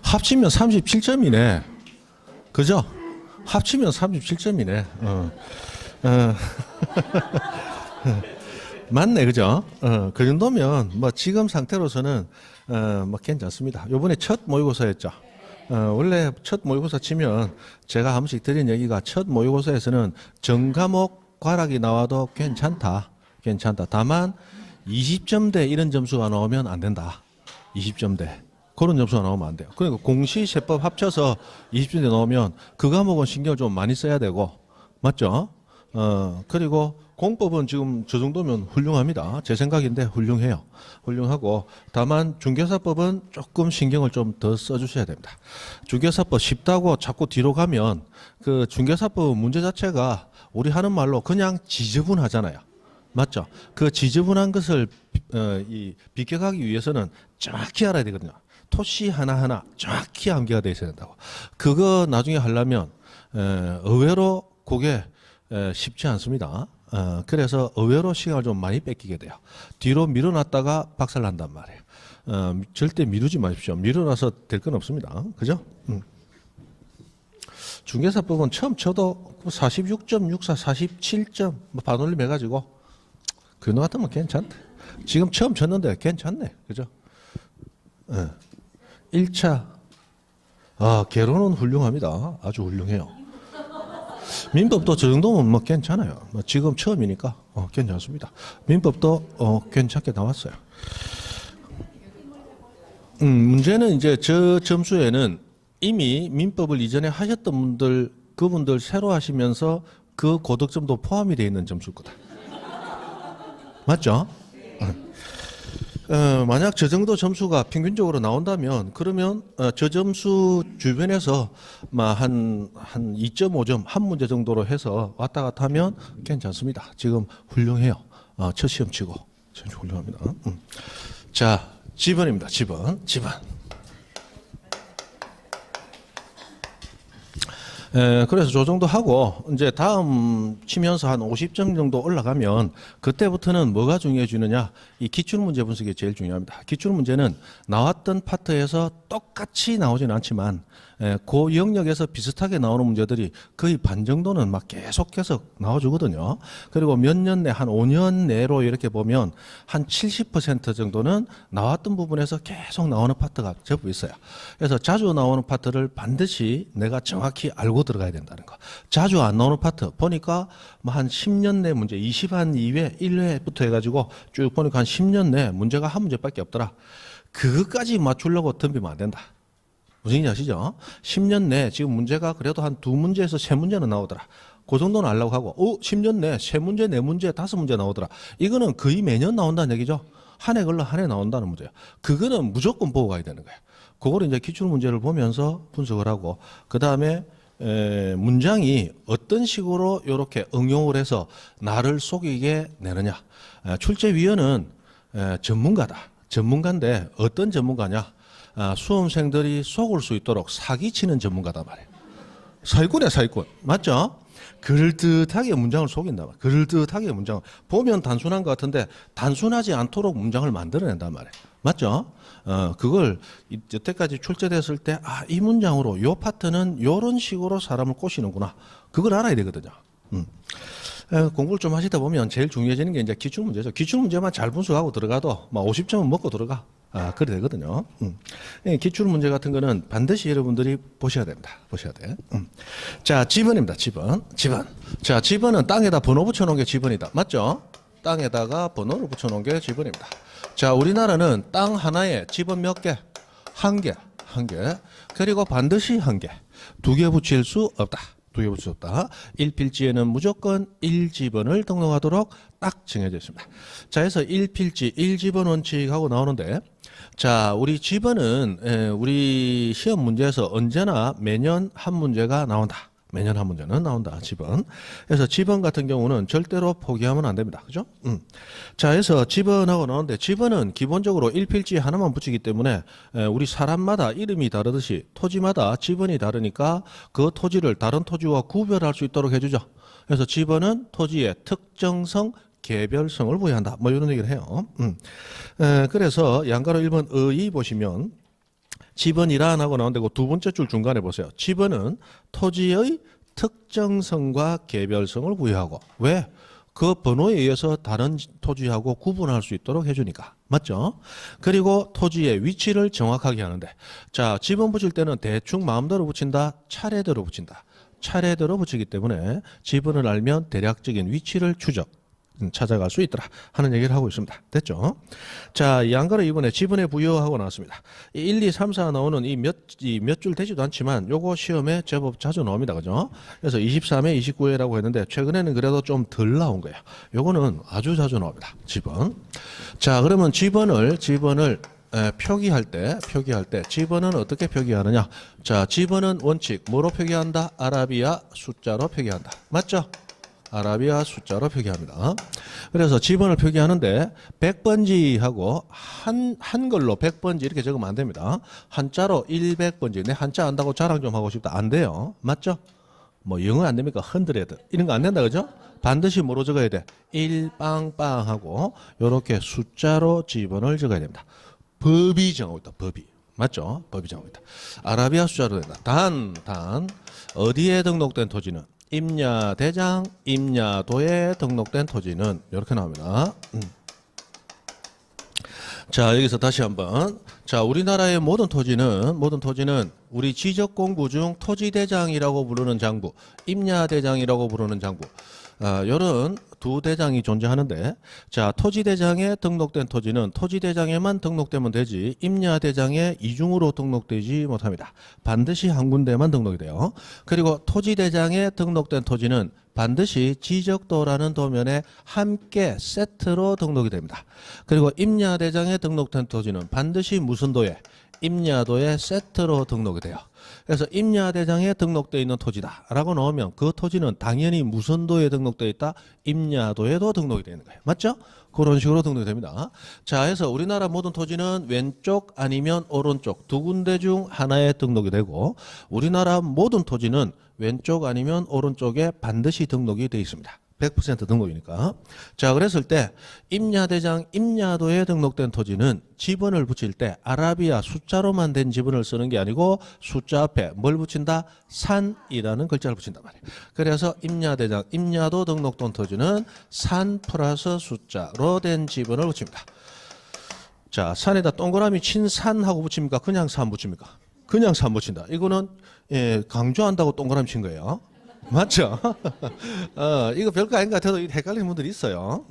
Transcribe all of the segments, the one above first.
합치면 37점이네. 그죠? 합치면 37점이네. 맞네, 그죠? 그 정도면 뭐 지금 상태로서는 뭐 괜찮습니다. 요번에 첫 모의고사였죠. 원래 첫 모의고사 치면 제가 한 번씩 드린 얘기가 첫 모의고사에서는 전과목 과락이 나와도 괜찮다. 괜찮다. 다만 20점대 이런 점수가 나오면 안 된다. 20점대. 그런 점수가 나오면 안 돼요. 그러니까 공시, 세법 합쳐서 20점대 나오면 그 과목은 신경을 좀 많이 써야 되고, 맞죠? 그리고 공법은 지금 저 정도면 훌륭합니다. 제 생각인데 훌륭해요. 훌륭하고, 다만 중개사법은 조금 신경을 좀 더 써주셔야 됩니다. 중개사법 쉽다고 자꾸 뒤로 가면 그 중개사법 문제 자체가 우리 하는 말로 그냥 지저분하잖아요. 맞죠? 그 지저분한 것을 비껴가기 위해서는 정확히 알아야 되거든요. 토시 하나하나 정확히 암기가 되어 있어야 된다고. 그거 나중에 하려면 의외로 그게 쉽지 않습니다. 그래서 의외로 시간을 좀 많이 뺏기게 돼요. 뒤로 밀어놨다가 박살난단 말이에요. 절대 미루지 마십시오. 밀어놔서 될 건 없습니다. 그죠? 중개사법은 처음 쳐도 46.64, 47점 뭐 반올림 해가지고 그 너 같으면 괜찮대. 지금 처음 쳤는데 괜찮네. 그죠? 1차. 개론은 훌륭합니다. 아주 훌륭해요. 민법도 저 정도면 뭐 괜찮아요. 뭐 지금 처음이니까 괜찮습니다. 민법도 괜찮게 나왔어요. 문제는 이제 저 점수에는 이미 민법을 이전에 하셨던 분들, 그분들 새로 하시면서 그 고득점도 포함이 되어 있는 점수일 거다. 맞죠? 만약 저 정도 점수가 평균적으로 나온다면 그러면 저 점수 주변에서 한 2.5점 한 문제 정도로 해서 왔다 갔다 하면 괜찮습니다. 지금 훌륭해요. 첫 시험 치고 훌륭합니다. 자, 지번입니다. 지번. 그래서 저 정도 하고 이제 다음 치면서 한 50점 정도 올라가면 그때부터는 뭐가 중요해지느냐, 이 기출문제 분석이 제일 중요합니다. 기출문제는 나왔던 파트에서 똑같이 나오지는 않지만 그 영역에서 비슷하게 나오는 문제들이 거의 반 정도는 막 계속해서 나와주거든요. 그리고 몇 년 내, 한 5년 내로 이렇게 보면 한 70% 정도는 나왔던 부분에서 계속 나오는 파트가 전부 있어요. 그래서 자주 나오는 파트를 반드시 내가 정확히 알고 들어가야 된다는 거. 자주 안 나오는 파트 보니까 뭐 한 10년 내 문제, 20한 2회, 1회부터 해가지고 쭉 보니까 한 10년 내 문제가 한 문제밖에 없더라. 그것까지 맞추려고 덤비면 안 된다. 무슨 얘기 아시죠? 10년 내 지금 문제가 그래도 한 2문제에서 3문제는 나오더라. 그 정도는 알라고 하고, 10년 내 3문제, 4문제, 5문제 나오더라. 이거는 거의 매년 나온다는 얘기죠. 한 해 걸러 한 해 나온다는 문제예요. 그거는 무조건 보고 가야 되는 거예요. 그거를 이제 기출 문제를 보면서 분석을 하고, 그 다음에 문장이 어떤 식으로 이렇게 응용을 해서 나를 속이게 내느냐. 출제위원은 전문가다. 전문가인데 어떤 전문가냐? 수험생들이 속을 수 있도록 사기치는 전문가다 말이에요. 사기꾼이야, 사기꾼. 맞죠? 그럴듯하게 문장을 속인다 말이에요. 그럴듯하게 문장을. 보면 단순한 것 같은데 단순하지 않도록 문장을 만들어낸단 말이에요. 맞죠? 그걸 여태까지 출제됐을 때, 이 문장으로 요 파트는 요런 식으로 사람을 꼬시는구나. 그걸 알아야 되거든요. 공부를 좀 하시다 보면 제일 중요해지는 게 이제 기출문제죠. 기출문제만 잘 분석하고 들어가도 막 50점은 먹고 들어가. 그래 되거든요. 기출문제 같은 거는 반드시 여러분들이 보셔야 됩니다. 보셔야 돼. 자, 지번입니다. 지번. 자, 지번은 땅에다 번호 붙여놓은 게 지번이다. 맞죠? 땅에다가 번호를 붙여놓은 게 지번입니다. 자, 우리나라는 땅 하나에 지번 몇 개? 한 개. 그리고 반드시 한 개. 2개 붙일 수 없다. 2개 붙일 수 없다. 1필지에는 무조건 1지번을 등록하도록 딱 정해져 있습니다. 자, 해서 1필지, 1지번 원칙하고 나오는데, 자, 우리 지번은 우리 시험 문제에서 언제나 매년 한 문제가 나온다. 매년 한 문제는 나온다. 지번. 그래서 지번 같은 경우는 절대로 포기하면 안 됩니다. 그죠? 자, 해서 지번하고 나오는데, 지번은 기본적으로 1필지 하나만 붙이기 때문에 우리 사람마다 이름이 다르듯이 토지마다 지번이 다르니까 그 토지를 다른 토지와 구별할 수 있도록 해주죠. 그래서 지번은 토지의 특정성, 개별성을 부여한다. 뭐 이런 얘기를 해요. 그래서 양가로 1번 의의 보시면 지번이란 하고 나오는데 그 두 번째 줄 중간에 보세요. 지번은 토지의 특정성과 개별성을 부여하고 왜? 그 번호에 의해서 다른 토지하고 구분할 수 있도록 해주니까. 맞죠? 그리고 토지의 위치를 정확하게 하는데 자, 지번 붙일 때는 대충 마음대로 붙인다, 차례대로 붙인다. 차례대로 붙이기 때문에 지번을 알면 대략적인 위치를 찾아갈 수 있더라 하는 얘기를 하고 있습니다. 됐죠? 자, 이 안가로 이번에 지번에 부여하고 나왔습니다. 1, 2, 3, 4 나오는 이 몇 줄 되지도 않지만 요거 시험에 제법 자주 나옵니다. 그죠? 그래서 23회, 29회라고 했는데 최근에는 그래도 좀 덜 나온 거예요. 요거는 아주 자주 나옵니다. 지번. 자, 그러면 지번을 표기할 때 지번은 어떻게 표기하느냐? 자, 지번은 원칙 뭐로 표기한다? 아라비아 숫자로 표기한다. 맞죠? 아라비아 숫자로 표기합니다. 그래서 지번을 표기하는데 100번지하고 한글로 100번지 이렇게 적으면 안 됩니다. 한자로 100번지. 내 한자 안다고 자랑 좀 하고 싶다. 안 돼요. 맞죠? 뭐 영어 안 됩니까? 헌드레드. 이런 거 안 된다. 그죠? 반드시 뭐로 적어야 돼? 1빵빵 하고 이렇게 숫자로 지번을 적어야 됩니다. 법이 정하고 있다. 법이. 맞죠? 법이 정하고 있다. 아라비아 숫자로 된다. 단 어디에 등록된 토지는 임야대장, 임야도에 등록된 토지는 이렇게 나옵니다. 자, 여기서 다시 한번. 자, 우리나라의 모든 토지는 우리 지적 공부 중 토지대장이라고 부르는 장부, 임야대장이라고 부르는 장부, 이런 두 대장이 존재하는데, 자, 토지대장에 등록된 토지는 토지대장에만 등록되면 되지 임야대장에 이중으로 등록되지 못합니다. 반드시 한 군데만 등록이 돼요. 그리고 토지대장에 등록된 토지는 반드시 지적도라는 도면에 함께 세트로 등록이 됩니다. 그리고 임야대장에 등록된 토지는 반드시 무슨 도에? 임야도에 세트로 등록이 돼요. 그래서 임야대장에 등록되어 있는 토지다라고 넣으면 그 토지는 당연히 무슨 도에 등록되어 있다? 임야도에도 등록이 되는 거예요. 맞죠? 그런 식으로 등록이 됩니다. 자, 해서 우리나라 모든 토지는 왼쪽 아니면 오른쪽 두 군데 중 하나에 등록이 되고 우리나라 모든 토지는 왼쪽 아니면 오른쪽에 반드시 등록이 되어 있습니다. 100% 등록이니까. 자, 그랬을 때 임야대장, 임야도에 등록된 토지는 지번을 붙일 때 아라비아 숫자로만 된 지번을 쓰는 게 아니고 숫자 앞에 뭘 붙인다? 산이라는 글자를 붙인단 말이에요. 그래서 임야대장, 임야도 등록된 토지는 산 플러스 숫자로 된 지번을 붙입니다. 자, 산에다 동그라미 친 산하고 붙입니까? 그냥 산 붙입니까? 그냥 산 붙인다. 이거는 강조한다고 동그라미 친 거예요. 맞죠? 이거 별거 아닌 것 같아도 헷갈리는 분들이 있어요.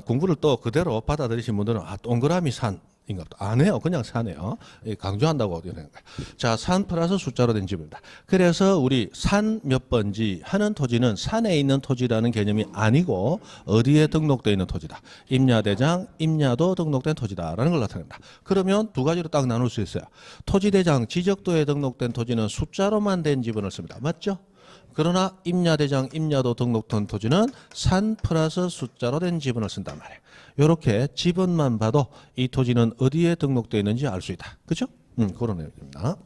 공부를 또 그대로 받아들이신 분들은 동그라미 산인가 보다. 안 해요. 그냥 산이에요. 강조한다고 되는 거예요. 자, 산 플러스 숫자로 된 집입니다. 그래서 우리 산 몇 번지 하는 토지는 산에 있는 토지라는 개념이 아니고 어디에 등록되어 있는 토지다. 임야대장, 임야도 등록된 토지다라는 걸 나타냅니다. 그러면 두 가지로 딱 나눌 수 있어요. 토지대장, 지적도에 등록된 토지는 숫자로만 된 지번을 씁니다. 맞죠? 그러나 임야대장, 임야도 등록된 토지는 산 플러스 숫자로 된 지번을 쓴단 말이에요. 이렇게 지번만 봐도 이 토지는 어디에 등록되어 있는지 알 수 있다. 그죠? 그런 내용입니다.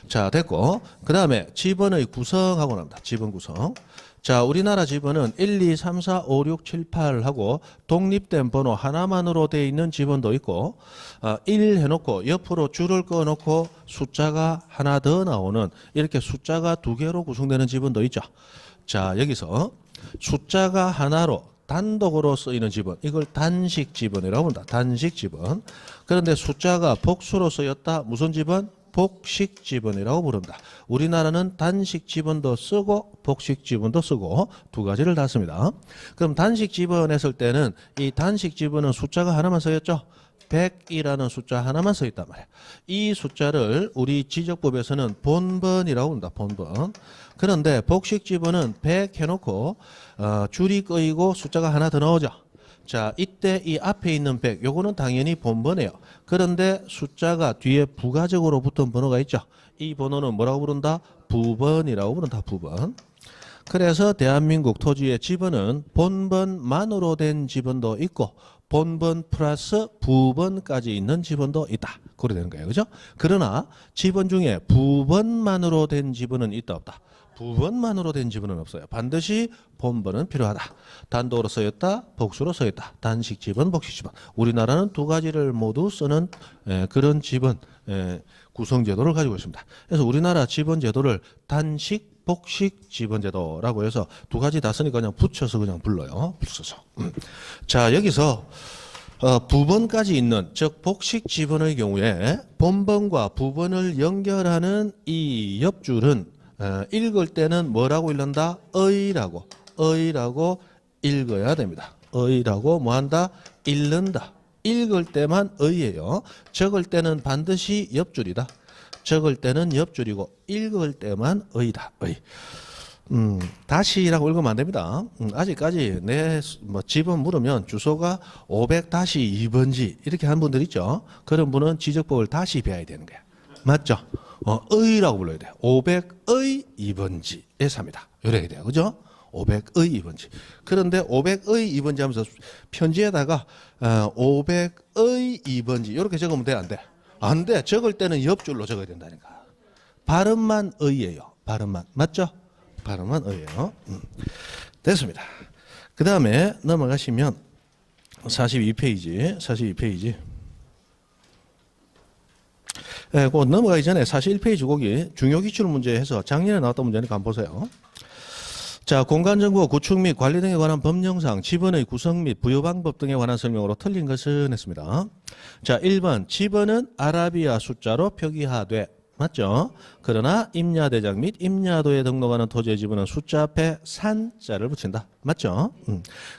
자, 됐고. 그 다음에 지번의 구성하고 나옵니다. 지번 구성. 자, 우리나라 지번은 1, 2, 3, 4, 5, 6, 7, 8 하고 독립된 번호 하나만으로 되어 있는 지번도 있고 1 해놓고 옆으로 줄을 꺼놓고 숫자가 하나 더 나오는 이렇게 숫자가 두 개로 구성되는 지번도 있죠. 자, 여기서 숫자가 하나로 단독으로 쓰이는 지번, 이걸 단식 지번이라고 합니다. 단식 지번. 그런데 숫자가 복수로 쓰였다. 무슨 지번? 복식 지번이라고 부릅니다. 우리나라는 단식 지번도 쓰고 복식 지번도 쓰고 두 가지를 다 씁니다. 그럼 단식 지번 했을 때는 이 단식 지번은 숫자가 하나만 쓰였죠. 100이라는 숫자 하나만 써 있단 말이에요. 이 숫자를 우리 지적법에서는 본번이라고 합니다. 본번. 그런데 복식 지번은 100 해놓고 줄이 꺼이고 숫자가 하나 더 나오죠. 자, 이때 이 앞에 있는 100, 요거는 당연히 본번이에요. 그런데 숫자가 뒤에 부가적으로 붙은 번호가 있죠. 이 번호는 뭐라고 부른다? 부번이라고 부른다. 부번. 그래서 대한민국 토지의 지번은 본번만으로 된 지번도 있고 본번 플러스 부번까지 있는 지번도 있다. 그래 되는 거예요. 그죠? 그러나 지번 중에 부번만으로 된 지번은 있다 없다? 부번만으로 된 지번은 없어요. 반드시 본번은 필요하다. 단독으로 쓰였다, 복수로 쓰였다. 단식 지번, 복식 지번. 우리나라는 두 가지를 모두 쓰는 그런 지번 구성 제도를 가지고 있습니다. 그래서 우리나라 지번 제도를 단식, 복식 지번 제도라고 해서 두 가지 다 쓰니까 그냥 붙여서 그냥 불러요. 붙여서. 자, 여기서 부번까지 있는 즉 복식 지번의 경우에 본번과 부번을 연결하는 이 옆줄은 읽을 때는 뭐라고 읽는다? 의라고 읽어야 됩니다. 의라고 뭐한다? 읽는다. 읽을 때만 의예요. 적을 때는 반드시 옆줄이다. 적을 때는 옆줄이고 읽을 때만 의다. 의. 다시라고 읽으면 안 됩니다. 아직까지 내 집은 물으면 주소가 500-2번지 이렇게 한 분들 있죠. 그런 분은 지적법을 다시 배워야 되는 거야. 맞죠? 의라고 불러야 돼요. 500의 2번지에 삽니다. 이래야 돼요. 그죠? 500의 2번지. 그런데 500의 2번지 하면서 편지에다가 500의 2번지 이렇게 적으면 돼? 안 돼? 안 돼. 적을 때는 옆줄로 적어야 된다니까. 발음만 의예요. 발음만. 맞죠? 발음만 의예요. 됐습니다. 그 다음에 넘어가시면 42페이지. 그 넘어가기 전에 41페이지 거기 중요 기출 문제 해서 작년에 나왔던 문제니까 한번 보세요. 자, 공간정보 구축 및 관리 등에 관한 법령상 지번의 구성 및 부여 방법 등에 관한 설명으로 틀린 것은 했습니다. 자, 1번 지번은 아라비아 숫자로 표기하되 맞죠? 그러나 임야대장 및 임야도에 등록하는 토지의 지번은 숫자 앞에 산자를 붙인다. 맞죠?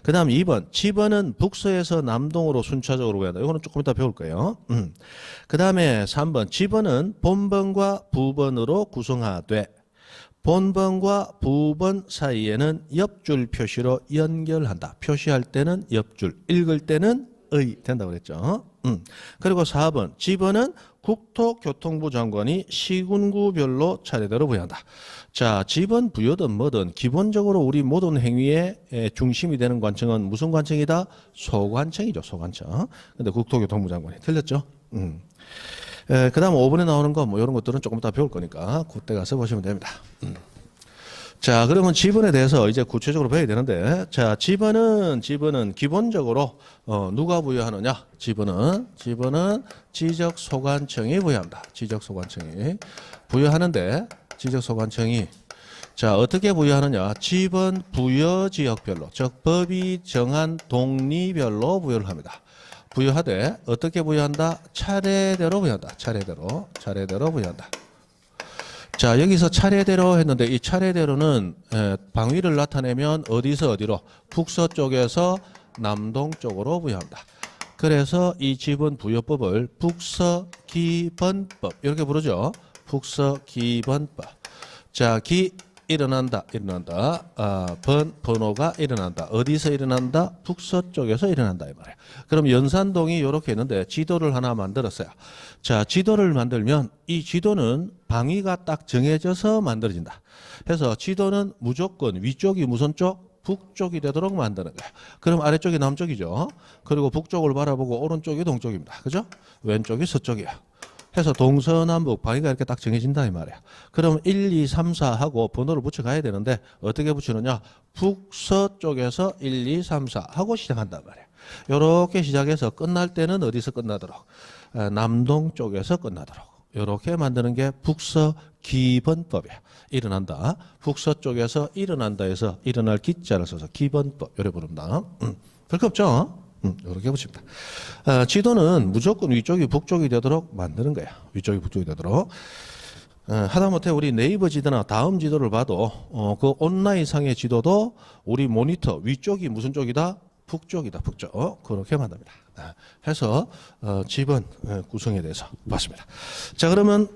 그 다음 2번 지번은 북서에서 남동으로 순차적으로 구한다. 이거는 조금 이따 배울 거예요. 그 다음에 3번 지번은 본번과 부번으로 구성하되 본번과 부번 사이에는 옆줄 표시로 연결한다. 표시할 때는 옆줄, 읽을 때는 의 된다고 그랬죠. 그리고 4번 지번은 국토교통부 장관이 시군구별로 차례대로 부여한다. 자, 지번 부여든 뭐든 기본적으로 우리 모든 행위의 중심이 되는 관청은 무슨 관청이다? 소관청이죠. 소관청. 근데 국토교통부 장관이 틀렸죠. 그 다음 5번에 나오는 거 뭐 이런 것들은 조금 이따 배울 거니까 그때 가서 보시면 됩니다. 자, 그러면 지번에 대해서 이제 구체적으로 배워야 되는데, 자, 지번은 기본적으로 누가 부여하느냐? 지번은 지적소관청이 부여한다. 지적소관청이 부여하는데, 지적소관청이 자, 어떻게 부여하느냐? 지번 부여 지역별로, 즉 법이 정한 동리별로 부여를 합니다. 부여하되 어떻게 부여한다? 차례대로 부여한다. 차례대로 부여한다. 자, 여기서 차례대로 했는데 이 차례대로는 방위를 나타내면 어디서 어디로? 북서쪽에서 남동쪽으로 부여한다. 그래서 이 지번 부여법을 북서기번법 이렇게 부르죠. 북서기번법. 자, 일어난다. 번호가 일어난다. 어디서 일어난다? 북서쪽에서 일어난다 이 말이에요. 그럼 연산동이 이렇게 있는데 지도를 하나 만들었어요. 자, 지도를 만들면 이 지도는 방위가 딱 정해져서 만들어진다. 그래서 지도는 무조건 위쪽이 무슨 쪽? 북쪽이 되도록 만드는 거예요. 그럼 아래쪽이 남쪽이죠. 그리고 북쪽을 바라보고 오른쪽이 동쪽입니다. 그죠? 왼쪽이 서쪽이에요. 해서 동서남북 방위가 이렇게 딱 정해진다 이 말이야. 그럼 1, 2, 3, 4 하고 번호를 붙여가야 되는데 어떻게 붙이느냐? 북서쪽에서 1, 2, 3, 4 하고 시작한단 말이야. 이렇게 시작해서 끝날 때는 어디서 끝나도록? 남동 쪽에서 끝나도록. 이렇게 만드는 게 북서기번법이야. 일어난다. 북서쪽에서 일어난다 해서 일어날 기자를 써서 기번법 이렇게 부릅니다. 별거 없죠? 이렇게 붙입니다. 지도는 무조건 위쪽이 북쪽이 되도록 만드는 거야. 위쪽이 북쪽이 되도록. 하다못해 우리 네이버 지도나 다음 지도를 봐도 그 온라인상의 지도도 우리 모니터 위쪽이 무슨 쪽이다? 북쪽이다. 북쪽. 그렇게 만듭니다. 해서 지번 구성에 대해서 봤습니다. 자, 그러면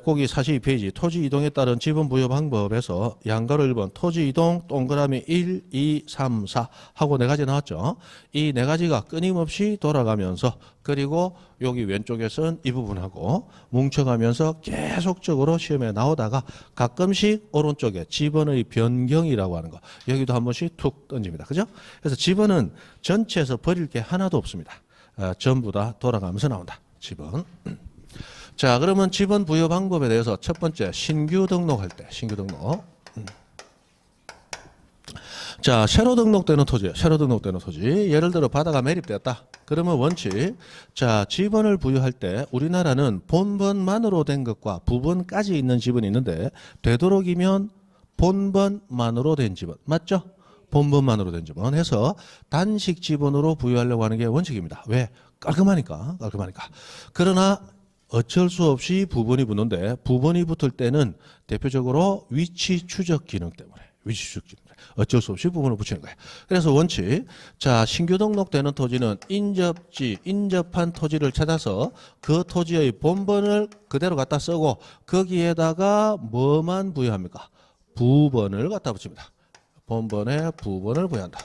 거기 42페이지 토지 이동에 따른 지번 부여 방법에서 양가로 1번 토지 이동 동그라미 1, 2, 3, 4 하고 네 가지 나왔죠. 이 네 가지가 끊임없이 돌아가면서 그리고 여기 왼쪽에서는 이 부분하고 뭉쳐가면서 계속적으로 시험에 나오다가 가끔씩 오른쪽에 지번의 변경이라고 하는 거 여기도 한 번씩 툭 던집니다. 그죠? 그래서 지번은 전체에서 버릴 게 하나도 없습니다. 전부 다 돌아가면서 나온다. 지번. 자, 그러면 지번 부여 방법에 대해서 첫 번째 신규 등록할 때 신규 등록. 자, 새로 등록되는 토지예요. 새로 등록되는 토지. 예를 들어 바다가 매립되었다. 그러면 원칙. 자, 지번을 부여할 때 우리나라는 본번만으로 된 것과 부번까지 있는 지번이 있는데 되도록이면 본번만으로 된 지번. 맞죠? 본번만으로 된 지번 해서 단식 지번으로 부여하려고 하는 게 원칙입니다. 왜? 깔끔하니까. 깔끔하니까. 그러나 어쩔 수 없이 부번이 붙는데 부번이 붙을 때는 대표적으로 위치 추적 기능 때문에 위치 추적 기능 때문에 어쩔 수 없이 부번을 붙이는 거예요. 그래서 원칙. 자, 신규 등록되는 토지는 인접지, 인접한 토지를 찾아서 그 토지의 본번을 그대로 갖다 쓰고 거기에다가 뭐만 부여합니까? 부번을 갖다 붙입니다. 본번에 부번을 부여한다.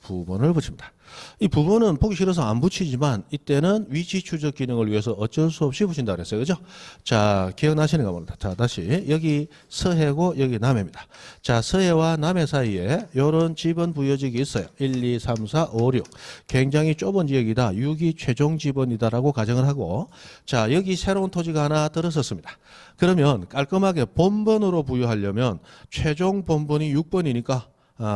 부번을 붙입니다. 이 부분은 보기 싫어서 안 붙이지만 이때는 위치 추적 기능을 위해서 어쩔 수 없이 붙인다 그랬어요. 그죠? 자, 기억나시는가 모릅니다. 자, 다시 여기 서해고 여기 남해입니다. 자, 서해와 남해 사이에 이런 지번 부여지역이 있어요. 1, 2, 3, 4, 5, 6. 굉장히 좁은 지역이다. 6이 최종 지번이다라고 가정을 하고 자, 여기 새로운 토지가 하나 들어섰습니다. 그러면 깔끔하게 본번으로 부여하려면 최종 본번이 6번이니까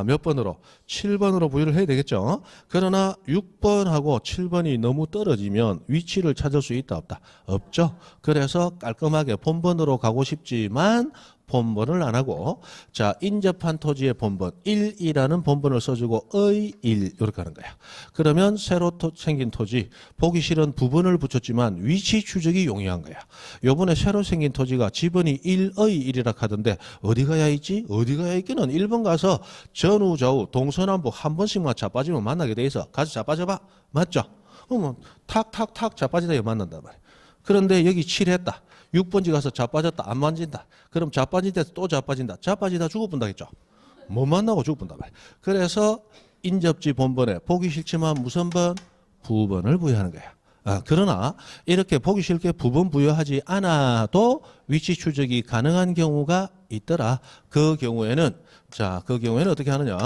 몇 번으로? 7번으로 부여를 해야 되겠죠. 그러나 6번하고 7번이 너무 떨어지면 위치를 찾을 수 있다 없다? 없죠. 그래서 깔끔하게 본번으로 가고 싶지만 본번을 안 하고 자, 인접한 토지의 본번 1이라는 본번을 써주고 의 1 이렇게 하는 거야. 그러면 새로 생긴 토지 보기 싫은 부번을 붙였지만 위치 추적이 용이한 거야. 요번에 새로 생긴 토지가 지번이 1의 1이라 하던데 어디 가야 있지? 어디 가야 있기는 1번 가서 전후 좌우 동서남북 한 번씩만 자빠지면 만나게 돼 있어. 가서 자빠져봐. 맞죠? 그러면 탁탁탁 자빠지다 만난단 말이야. 그런데 여기 7했다. 6번지 가서 자빠졌다. 안 만진다. 그럼 자빠진 데서 또 자빠진다. 자빠지다 죽어본다겠죠. 못 만나고 죽어본단 말이야. 그래서 인접지 본번에 보기 싫지만 무슨 번? 부번을 부여하는 거야. 그러나 이렇게 보기 싫게 부번 부여하지 않아도 위치 추적이 가능한 경우가 있더라. 그 경우에는 어떻게 하느냐?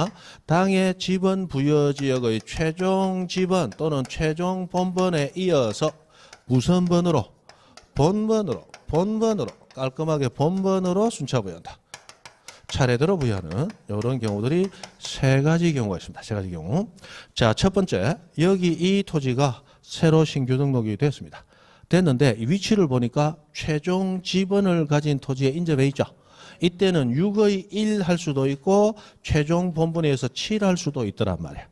당해 지번 부여 지역의 최종 지번 또는 최종 본번에 이어서 무슨 번으로? 본번으로 깔끔하게 본번으로 순차 부여한다. 차례대로 부여하는 이런 경우들이 세 가지 경우가 있습니다. 세 가지 경우. 자, 첫 번째, 여기 이 토지가 새로 신규 등록이 됐습니다. 됐는데 이 위치를 보니까 최종 지번을 가진 토지에 인접해 있죠. 이때는 6의 1 할 수도 있고 최종 본번에서 7 할 수도 있더란 말이야.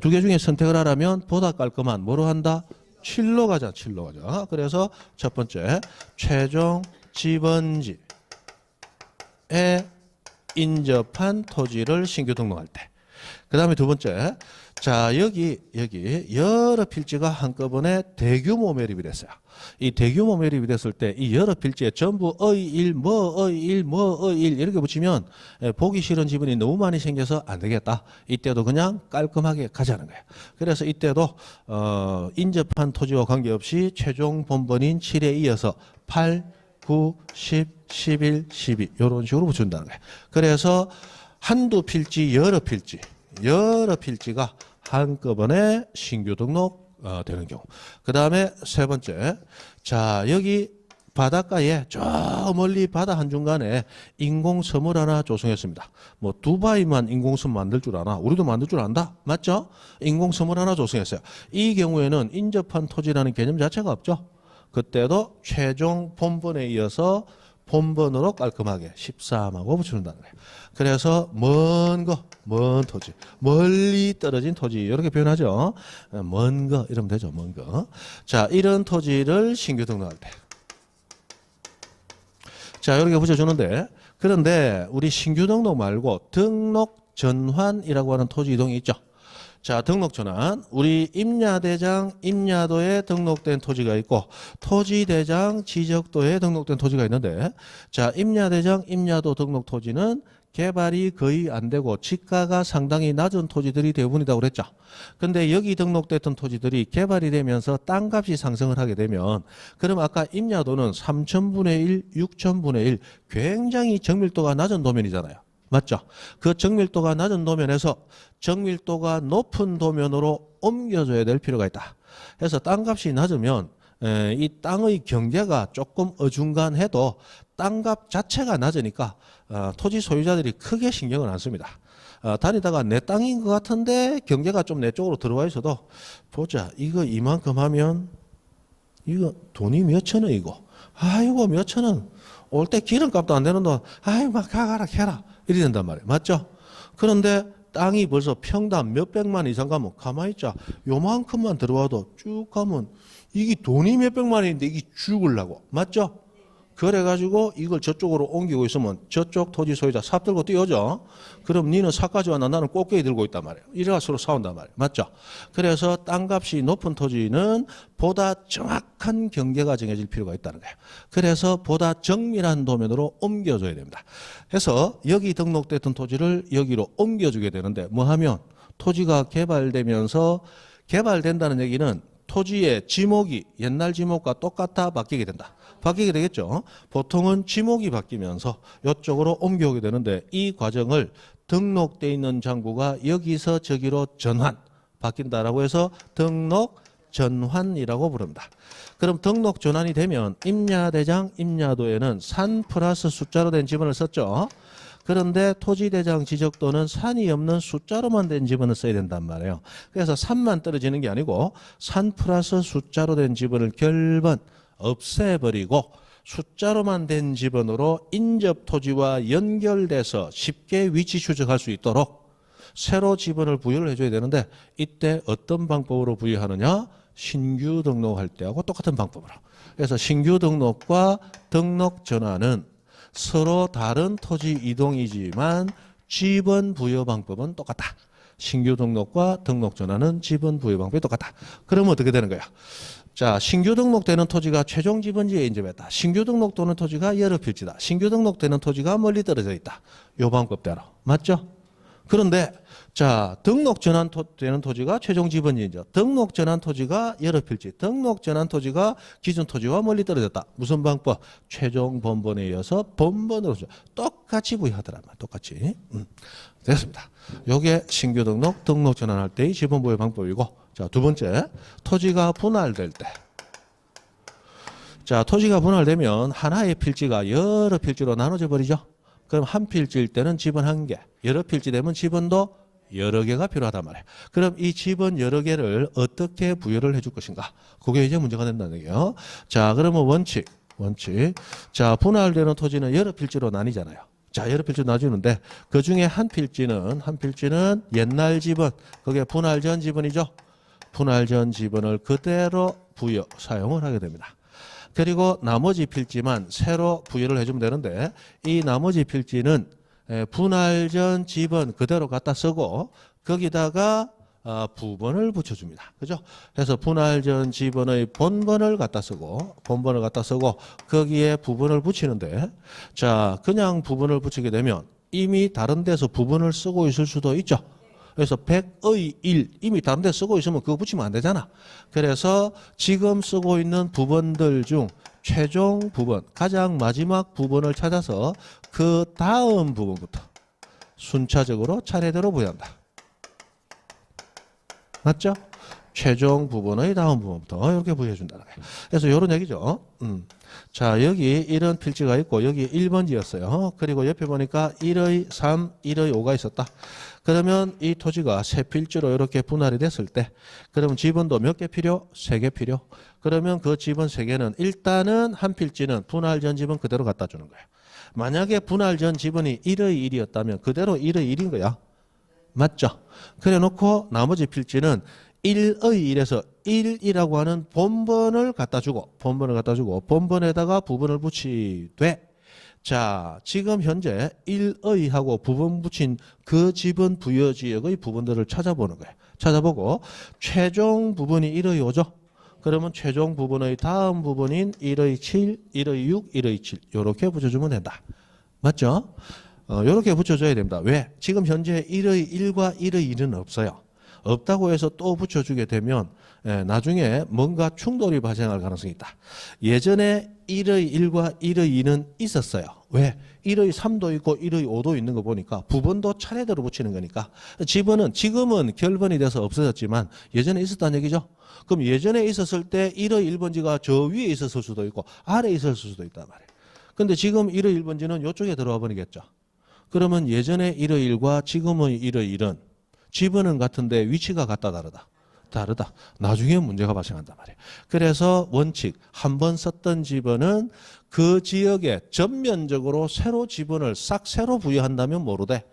두 개 중에 선택을 하라면 보다 깔끔한 뭐로 한다? 7로 가자. 7로 가자. 그래서 첫 번째 최종 지번지에 인접한 토지를 신규 등록할 때. 그 다음에 두 번째. 자, 여기 여러 필지가 한꺼번에 대규모 매립이 됐어요. 이 대규모 매립이 됐을 때 이 여러 필지에 전부 의 1, 뭐의 1, 뭐의 1 이렇게 붙이면 보기 싫은 지분이 너무 많이 생겨서 안 되겠다. 이때도 그냥 깔끔하게 가자는 거예요. 그래서 이때도 인접한 토지와 관계없이 최종 본번인 7에 이어서 8, 9, 10, 11, 12 이런 식으로 붙인다는 거예요. 그래서 한두 필지, 여러 필지가 한꺼번에 신규 등록 되는 경우. 그 다음에 세 번째. 자, 여기 바닷가에 저 멀리 바다 한중간에 인공섬을 하나 조성했습니다. 뭐 두바이만 인공섬 만들 줄 아나? 우리도 만들 줄 안다? 맞죠? 인공섬을 하나 조성했어요. 이 경우에는 인접한 토지라는 개념 자체가 없죠. 그때도 최종 본번에 이어서 본번으로 깔끔하게 13하고 붙여준다는 거예요. 그래서 먼 토지, 멀리 떨어진 토지 이렇게 표현하죠. 먼 거 이러면 되죠. 먼 거. 자, 이런 토지를 신규 등록할 때. 자, 이렇게 붙여주는데 그런데 우리 신규 등록 말고 등록 전환이라고 하는 토지 이동이 있죠. 자, 등록 전환. 우리 임야대장, 임야도에 등록된 토지가 있고 토지대장, 지적도에 등록된 토지가 있는데 자, 임야대장, 임야도 등록 토지는 개발이 거의 안 되고 지가가 상당히 낮은 토지들이 대부분이라고 그랬죠. 근데 여기 등록됐던 토지들이 개발이 되면서 땅값이 상승을 하게 되면 그럼 아까 임야도는 3,000분의 1, 6,000분의 1 굉장히 정밀도가 낮은 도면이잖아요. 맞죠? 그 정밀도가 낮은 도면에서 정밀도가 높은 도면으로 옮겨줘야 될 필요가 있다. 그래서 땅값이 낮으면 이 땅의 경계가 조금 어중간해도 땅값 자체가 낮으니까 토지 소유자들이 크게 신경을 안 씁니다. 다니다가 내 땅인 것 같은데 경계가 좀 내 쪽으로 들어와 있어도 보자. 이거 이만큼 하면 이거 돈이 몇천 원이고 아이고 몇천 원. 올 때 기름값도 안 되는 돈. 아이 막 가가라 해라. 이래 된단 말이에요. 맞죠? 그런데 땅이 벌써 평당 몇백만 이상 가면 가만히 있자. 요만큼만 들어와도 쭉 가면 이게 돈이 몇백만 원인데 이게 죽으려고. 맞죠? 그래가지고 이걸 저쪽으로 옮기고 있으면 저쪽 토지 소유자 삽 들고 뛰어오죠. 그럼 니는 삽 가져와 나는 꽃게이 들고 있단 말이에요. 이래가 서로 싸운단 말이에요. 맞죠? 그래서 땅값이 높은 토지는 보다 정확한 경계가 정해질 필요가 있다는 거예요. 그래서 보다 정밀한 도면으로 옮겨줘야 됩니다. 그래서 여기 등록됐던 토지를 여기로 옮겨주게 되는데 뭐 하면 토지가 개발되면서 개발된다는 얘기는 토지의 지목이 옛날 지목과 똑같아 바뀌게 된다. 바뀌게 되겠죠. 보통은 지목이 바뀌면서 이쪽으로 옮겨오게 되는데 이 과정을 등록돼 있는 장부가 여기서 저기로 전환 바뀐다라고 해서 등록 전환이라고 부릅니다. 그럼 등록 전환이 되면 임야대장, 임야도에는 산 플러스 숫자로 된 지번을 썼죠. 그런데 토지대장 지적도는 산이 없는 숫자로만 된 지번을 써야 된단 말이에요. 그래서 산만 떨어지는 게 아니고 산 플러스 숫자로 된 지번을 결번 없애버리고 숫자로만 된 지번으로 인접 토지와 연결돼서 쉽게 위치 추적할 수 있도록 새로 지번을 부여를 해줘야 되는데 이때 어떤 방법으로 부여하느냐? 신규 등록할 때하고 똑같은 방법으로. 그래서 신규 등록과 등록 전환은 서로 다른 토지 이동이지만 지번 부여 방법은 똑같다. 신규 등록과 등록 전환은 지번 부여 방법이 똑같다. 그러면 어떻게 되는 거야? 자, 신규 등록되는 토지가 최종 지번지에 인접했다. 신규 등록되는 토지가 여러 필지다. 신규 등록되는 토지가 멀리 떨어져 있다. 요 방법대로. 맞죠? 그런데 자, 등록 전환되는 토지가 최종 지번지이죠. 등록 전환 토지가 여러 필지. 등록 전환 토지가 기존 토지와 멀리 떨어졌다. 무슨 방법? 최종 번번에 이어서 번번으로 똑같이 부여하더란 말이야. 똑같이. 됐습니다. 요게 신규 등록, 등록 전환할 때의 지번 부여 방법이고 자, 두 번째, 토지가 분할될 때. 자, 토지가 분할되면 하나의 필지가 여러 필지로 나눠져 버리죠. 그럼 한 필지일 때는 지번 한 개, 여러 필지 되면 지번도 여러 개가 필요하단 말이에요. 그럼 이 지번 여러 개를 어떻게 부여를 해줄 것인가? 그게 이제 문제가 된다는 얘기예요. 자, 그러면 원칙. 자, 분할되는 토지는 여러 필지로 나뉘잖아요. 자, 여러 필지로 나누는데 그 중에 한 필지는 옛날 지번, 그게 분할 전 지번이죠. 분할 전 지번을 그대로 부여, 사용을 하게 됩니다. 그리고 나머지 필지만 새로 부여를 해주면 되는데 이 나머지 필지는 분할 전 지번 그대로 갖다 쓰고 거기다가 부번을 붙여줍니다. 그죠? 그래서 분할 전 지번의 본번을 갖다 쓰고 거기에 부번을 붙이는데 자, 그냥 부번을 붙이게 되면 이미 다른 데서 부번을 쓰고 있을 수도 있죠. 그래서 100의 1 이미 다른 데 쓰고 있으면 그거 붙이면 안 되잖아. 그래서 지금 쓰고 있는 부번들 중 최종 부번, 가장 마지막 부번을 찾아서 그 다음 부분부터 순차적으로 차례대로 부여한다. 맞죠? 최종 부분의 다음 부분부터 이렇게 부여해준다는 거예요. 그래서 이런 얘기죠. 자, 여기 이런 필지가 있고 여기 1번지였어요. 그리고 옆에 보니까 1의 3, 1의 5가 있었다. 그러면 이 토지가 세 필지로 이렇게 분할이 됐을 때 그러면 지번도 몇 개 필요? 3개 필요. 그러면 그 지번 3개는 일단은 한 필지는 분할 전 지번 그대로 갖다 주는 거예요. 만약에 분할 전 지번이 1의 1이었다면 그대로 1의 1인 거야. 맞죠? 그래 놓고 나머지 필지는 1의 1에서 1이라고 하는 본번을 갖다 주고 본번에다가 부분을 붙이되 자, 지금 현재 1의 하고 부분 붙인 그 지번 부여 지역의 부분들을 찾아보는 거예요. 찾아보고 최종 부분이 1의 5죠. 그러면 최종 부분의 다음 부분인 1의 7, 1의 6, 1의 7 이렇게 붙여주면 된다. 맞죠? 이렇게 붙여줘야 됩니다. 왜? 지금 현재 1의 1과 1의 1은 없어요. 없다고 해서 또 붙여주게 되면 나중에 뭔가 충돌이 발생할 가능성이 있다. 예전에 1의 1과 1의 2는 있었어요. 왜? 1의 3도 있고 1의 5도 있는 거 보니까 부번도 차례대로 붙이는 거니까 지금은 결번이 돼서 없어졌지만 예전에 있었다는 얘기죠. 그럼 예전에 있었을 때 1의 1번지가 저 위에 있었을 수도 있고 아래에 있었을 수도 있단 말이에요. 근데 지금 1의 1번지는 이쪽에 들어와 버리겠죠. 그러면 예전에 1의 1과 지금의 1의 1은 지번은 같은데 위치가 같다 다르다. 나중에 문제가 발생한단 말이에요. 그래서 원칙, 한 번 썼던 지번은 그 지역에 전면적으로 새로 지번을 싹 새로 부여한다면 모르되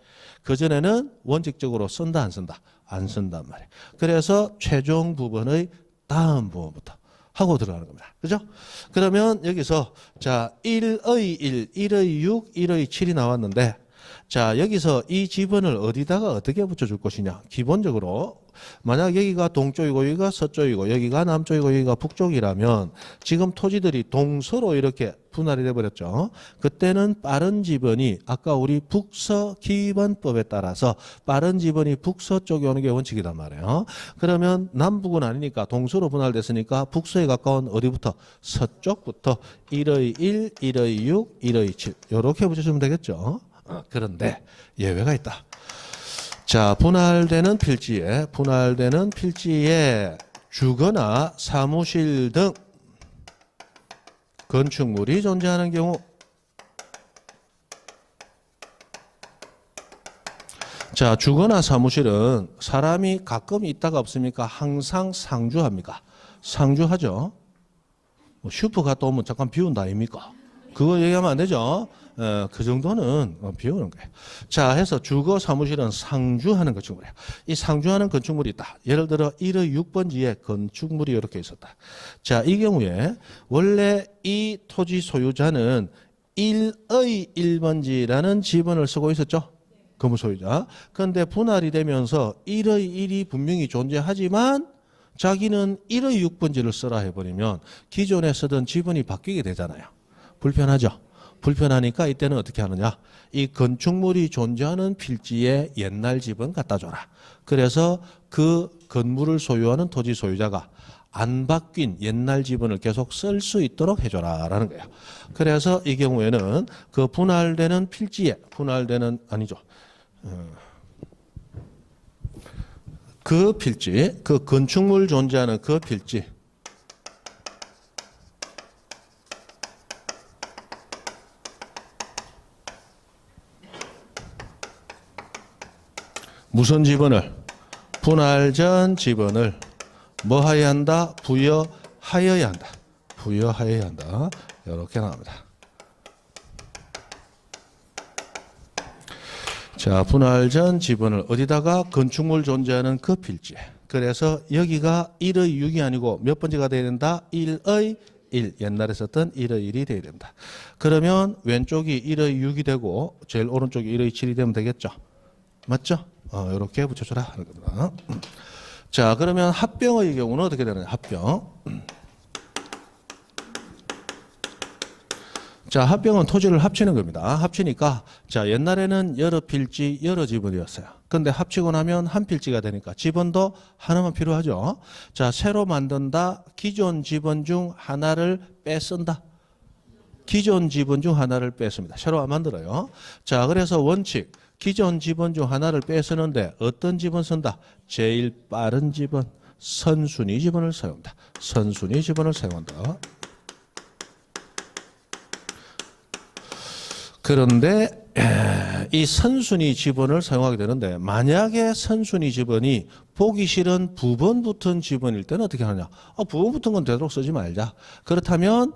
그전에는 원칙적으로 쓴다 안 쓴다? 안 쓴단 말이에요. 그래서 최종 부분의 다음 부분부터 하고 들어가는 겁니다. 그죠? 그러면 여기서 자 1의 1, 1의 6, 1의 7이 나왔는데 자 여기서 이 지번을 어디다가 어떻게 붙여줄 것이냐. 기본적으로 만약 여기가 동쪽이고 여기가 서쪽이고 여기가 남쪽이고 여기가 북쪽이라면 지금 토지들이 동서로 이렇게 분할이 돼버렸죠. 그때는 빠른 지번이 아까 우리 북서 기번법에 따라서 빠른 지번이 북서 쪽에 오는 게 원칙이단 말이에요. 그러면 남북은 아니니까 동서로 분할됐으니까 북서에 가까운 어디부터? 서쪽부터 1의 1, 1의 6, 1의 7 이렇게 붙여주면 되겠죠. 그런데 예외가 있다. 자, 분할되는 필지에 주거나 사무실 등 건축물이 존재하는 경우 자, 주거나 사무실은 사람이 가끔 있다가 없습니까? 항상 상주합니까? 상주하죠. 슈퍼 갔다 오면 잠깐 비운다 아닙니까? 그거 얘기하면 안 되죠. 그 정도는 비우는 거예요. 자, 해서 주거 사무실은 상주하는 건축물이에요. 이 상주하는 건축물이 있다. 예를 들어 1의 6번지에 건축물이 이렇게 있었다. 자, 이 경우에 원래 이 토지 소유자는 1의 1번지라는 지번을 쓰고 있었죠. 건물 소유자. 그런데 분할이 되면서 1의 1이 분명히 존재하지만 자기는 1의 6번지를 쓰라 해버리면 기존에 쓰던 지번이 바뀌게 되잖아요. 불편하죠. 불편하니까 이때는 어떻게 하느냐. 이 건축물이 존재하는 필지에 옛날 지번 갖다 줘라. 그래서 그 건물을 소유하는 토지 소유자가 안 바뀐 옛날 지번을 계속 쓸 수 있도록 해줘라라는 거예요. 그래서 이 경우에는 그 분할되는 필지에 그 필지, 그 건축물 존재하는 그 필지 무슨 지번을? 분할 전 지번을 뭐 하여야 한다? 부여하여야 한다. 부여하여야 한다. 이렇게 나옵니다. 자, 분할 전 지번을 어디다가? 건축물 존재하는 그 필지에. 그래서 여기가 1의 6이 아니고 몇 번째가 돼야 된다? 1의 1. 옛날에 썼던 1의 1이 돼야 된다. 그러면 왼쪽이 1의 6이 되고 제일 오른쪽이 1의 7이 되면 되겠죠? 맞죠? 이렇게 붙여줘라 하는 겁니다. 자, 그러면 합병의 경우는 어떻게 되느냐? 합병. 자, 합병은 토지를 합치는 겁니다. 합치니까 자, 옛날에는 여러 필지, 여러 지번이었어요. 근데 합치고 나면 한 필지가 되니까 지번도 하나만 필요하죠. 자, 새로 만든다. 기존 지번 중 하나를 빼쓴다. 기존 지번 중 하나를 뺐습니다. 새로 안 만들어요. 자, 그래서 원칙. 기존 지번 중 하나를 빼쓰는데 어떤 지번 쓴다? 제일 빠른 지번, 선순위 지번을 사용한다. 선순위 지번을 사용한다. 그런데 이 선순위 지번을 사용하게 되는데 만약에 선순위 지번이 보기 싫은 부번 붙은 지번일 때는 어떻게 하느냐? 부번 붙은 건 되도록 쓰지 말자. 그렇다면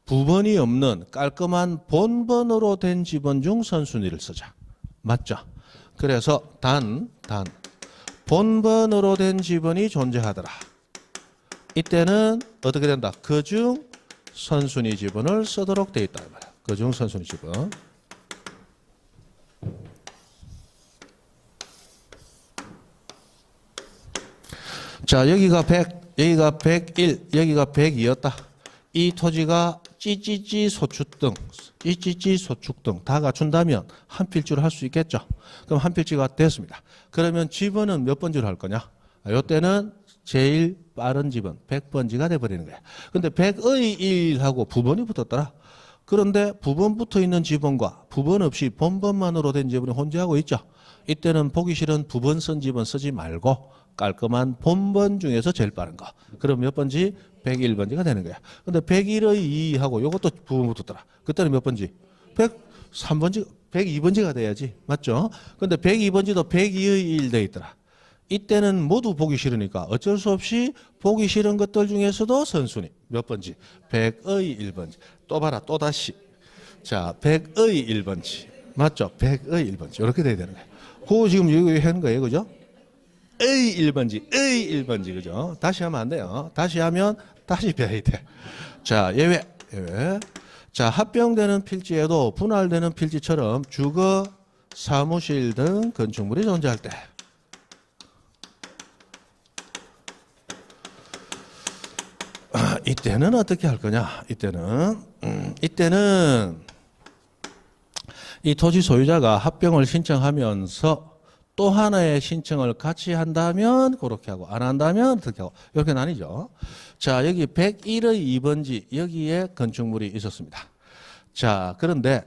부번이 없는 깔끔한 본번으로 된 지번 중 선순위를 쓰자. 맞죠? 그래서 본번으로 된 지번이 존재하더라. 이때는 어떻게 된다? 그중 선순위 지번을 쓰도록 돼 있다. 그중 선순위 지번. 자, 여기가 100, 여기가 101, 여기가 102였다. 이 토지가 찌찌찌 소축 등 다 갖춘다면 한 필지로 할 수 있겠죠. 그럼 한 필지가 됐습니다. 그러면 지번은 몇 번지로 할 거냐? 이때는 제일 빠른 지번 100번지가 돼버리는 거야. 근데 100의 1하고 부번이 붙었더라. 그런데 부번 붙어 있는 지번과 부번 없이 본번만으로 된 지번이 혼재하고 있죠. 이때는 보기 싫은 부번 쓴 지번 쓰지 말고 깔끔한 본번 중에서 제일 빠른 거. 그럼 몇 번지? 101번지가 되는 거야. 근데 101의 2하고 이것도 부분 붙었더라. 그때는 몇 번지? 103번지, 102번지가 돼야지. 맞죠? 근데 102번지도 102의 1 돼 있더라. 이때는 모두 보기 싫으니까 어쩔 수 없이 보기 싫은 것들 중에서도 선순위. 몇 번지? 100의 1번지. 또 봐라, 또 다시. 자, 100의 1번지. 맞죠? 100의 1번지. 이렇게 돼야 되는 거야. 그거 지금 여기 하는 거예요. 그죠? 의 1번지, 의 1번지. 그죠? 다시 하면 안 돼요. 다시 하면 다시 배워야 돼. 자, 예외. 자, 합병되는 필지에도 분할되는 필지처럼 주거, 사무실 등 건축물이 존재할 때. 이때는 어떻게 할 거냐? 이때는 이 토지 소유자가 합병을 신청하면서 또 하나의 신청을 같이 한다면 그렇게 하고 안 한다면 어떻게 하고 이렇게 나뉘죠. 자, 여기 101의 2번지 여기에 건축물이 있었습니다. 자, 그런데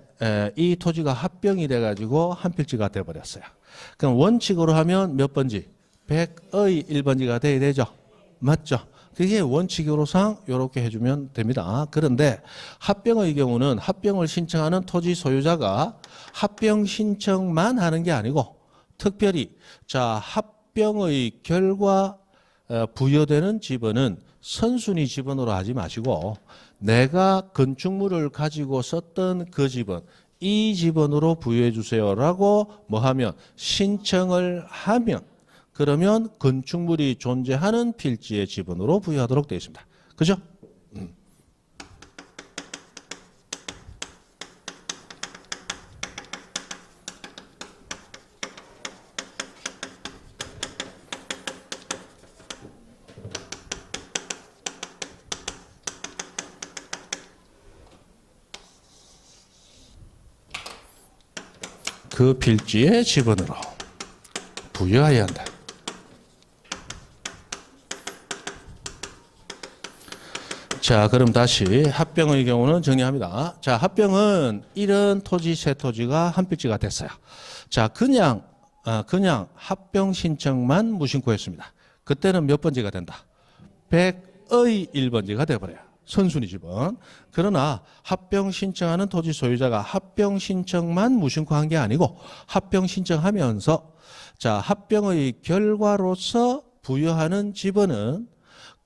이 토지가 합병이 돼가지고 한 필지가 돼버렸어요. 그럼 원칙으로 하면 몇 번지? 100의 1번지가 돼야 되죠. 맞죠? 그게 원칙으로상 이렇게 해주면 됩니다. 그런데 합병의 경우는 합병을 신청하는 토지 소유자가 합병 신청만 하는 게 아니고 특별히 자 합병의 결과 부여되는 지번은 선순위 지번으로 하지 마시고 내가 건축물을 가지고 썼던 그 지번 이 지번으로 부여해 주세요라고 뭐 하면 신청을 하면 그러면 건축물이 존재하는 필지의 지번으로 부여하도록 되어 있습니다. 그죠? 그 필지의 지번으로 부여해야 한다. 자, 그럼 다시 합병의 경우는 정리합니다. 자, 합병은 이런 토지, 세 토지가 한 필지가 됐어요. 자, 그냥 합병 신청만 무심코 했습니다. 그때는 몇 번지가 된다? 100의 1번지가 돼버려요. 선순위 지번. 그러나 합병 신청하는 토지 소유자가 합병 신청만 무심코 한 게 아니고 합병 신청하면서 자, 합병의 결과로서 부여하는 지번은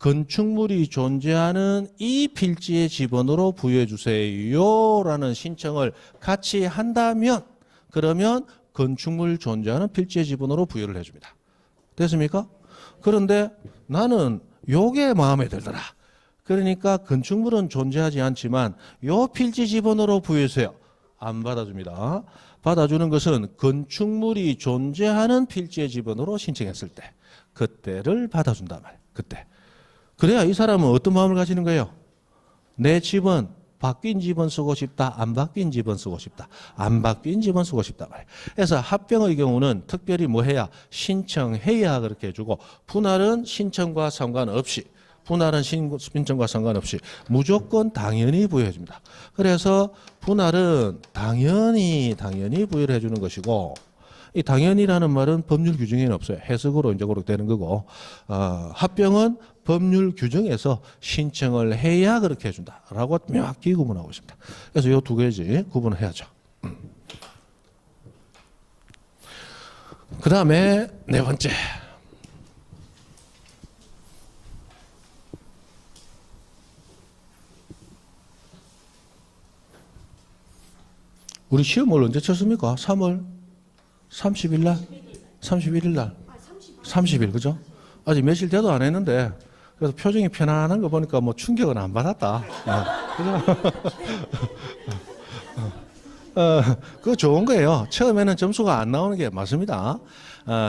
건축물이 존재하는 이 필지의 지번으로 부여해 주세요라는 신청을 같이 한다면 그러면 건축물 존재하는 필지의 지번으로 부여를 해줍니다. 됐습니까? 그런데 나는 요게 마음에 들더라. 그러니까 건축물은 존재하지 않지만 요 필지 지번으로 부여해주세요. 안 받아줍니다. 받아주는 것은 건축물이 존재하는 필지의 지번으로 신청했을 때 그때를 받아준단 말이에요. 그때. 그래야 이 사람은 어떤 마음을 가지는 거예요? 내 집은 바뀐 집은 쓰고 싶다. 안 바뀐 집은 쓰고 싶다. 안 바뀐 집은 쓰고 싶다 말이에요. 그래서 합병의 경우는 특별히 뭐 해야? 신청해야 그렇게 해주고 분할은 신청과 상관없이 분할은 신청과 상관없이 무조건 당연히 부여해 줍니다. 그래서 분할은 당연히 부여를 해주는 것이고 이 당연히라는 말은 법률 규정에는 없어요. 해석으로 이제 그렇게 되는 거고 합병은 법률 규정에서 신청을 해야 그렇게 해준다라고 명확히 구분하고 있습니다. 그래서 이 두 가지 구분을 해야죠. 그 다음에 네 번째. 우리 시험을 언제 쳤습니까? 3월 30일 날? 31일 날? 30일, 그죠? 아직 며칠 돼도 안 했는데, 그래서 표정이 편안한 거 보니까 뭐 충격은 안 받았다. 그죠? 그거 좋은 거예요. 처음에는 점수가 안 나오는 게 맞습니다.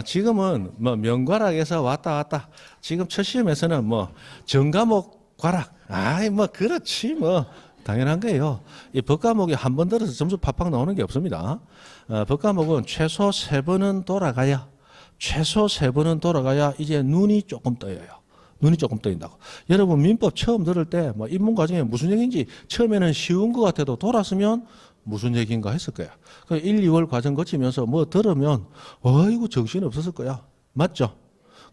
지금은 뭐 명과락에서 왔다 갔다. 지금 첫 시험에서는 뭐 전과목 과락. 아이, 뭐, 그렇지, 뭐. 당연한 거예요. 이 법과목이 한 번 들어서 점수 팍팍 나오는 게 없습니다. 법과목은 최소 3번은 돌아가야 최소 3번은 돌아가야 이제 눈이 조금 떠요. 눈이 조금 떠인다고. 여러분 민법 처음 들을 때 뭐 입문 과정에 무슨 얘기인지 처음에는 쉬운 것 같아도 돌았으면 무슨 얘기인가 했을 거야. 그 1, 2월 과정 거치면서 뭐 들으면 어이구 정신이 없었을 거야. 맞죠?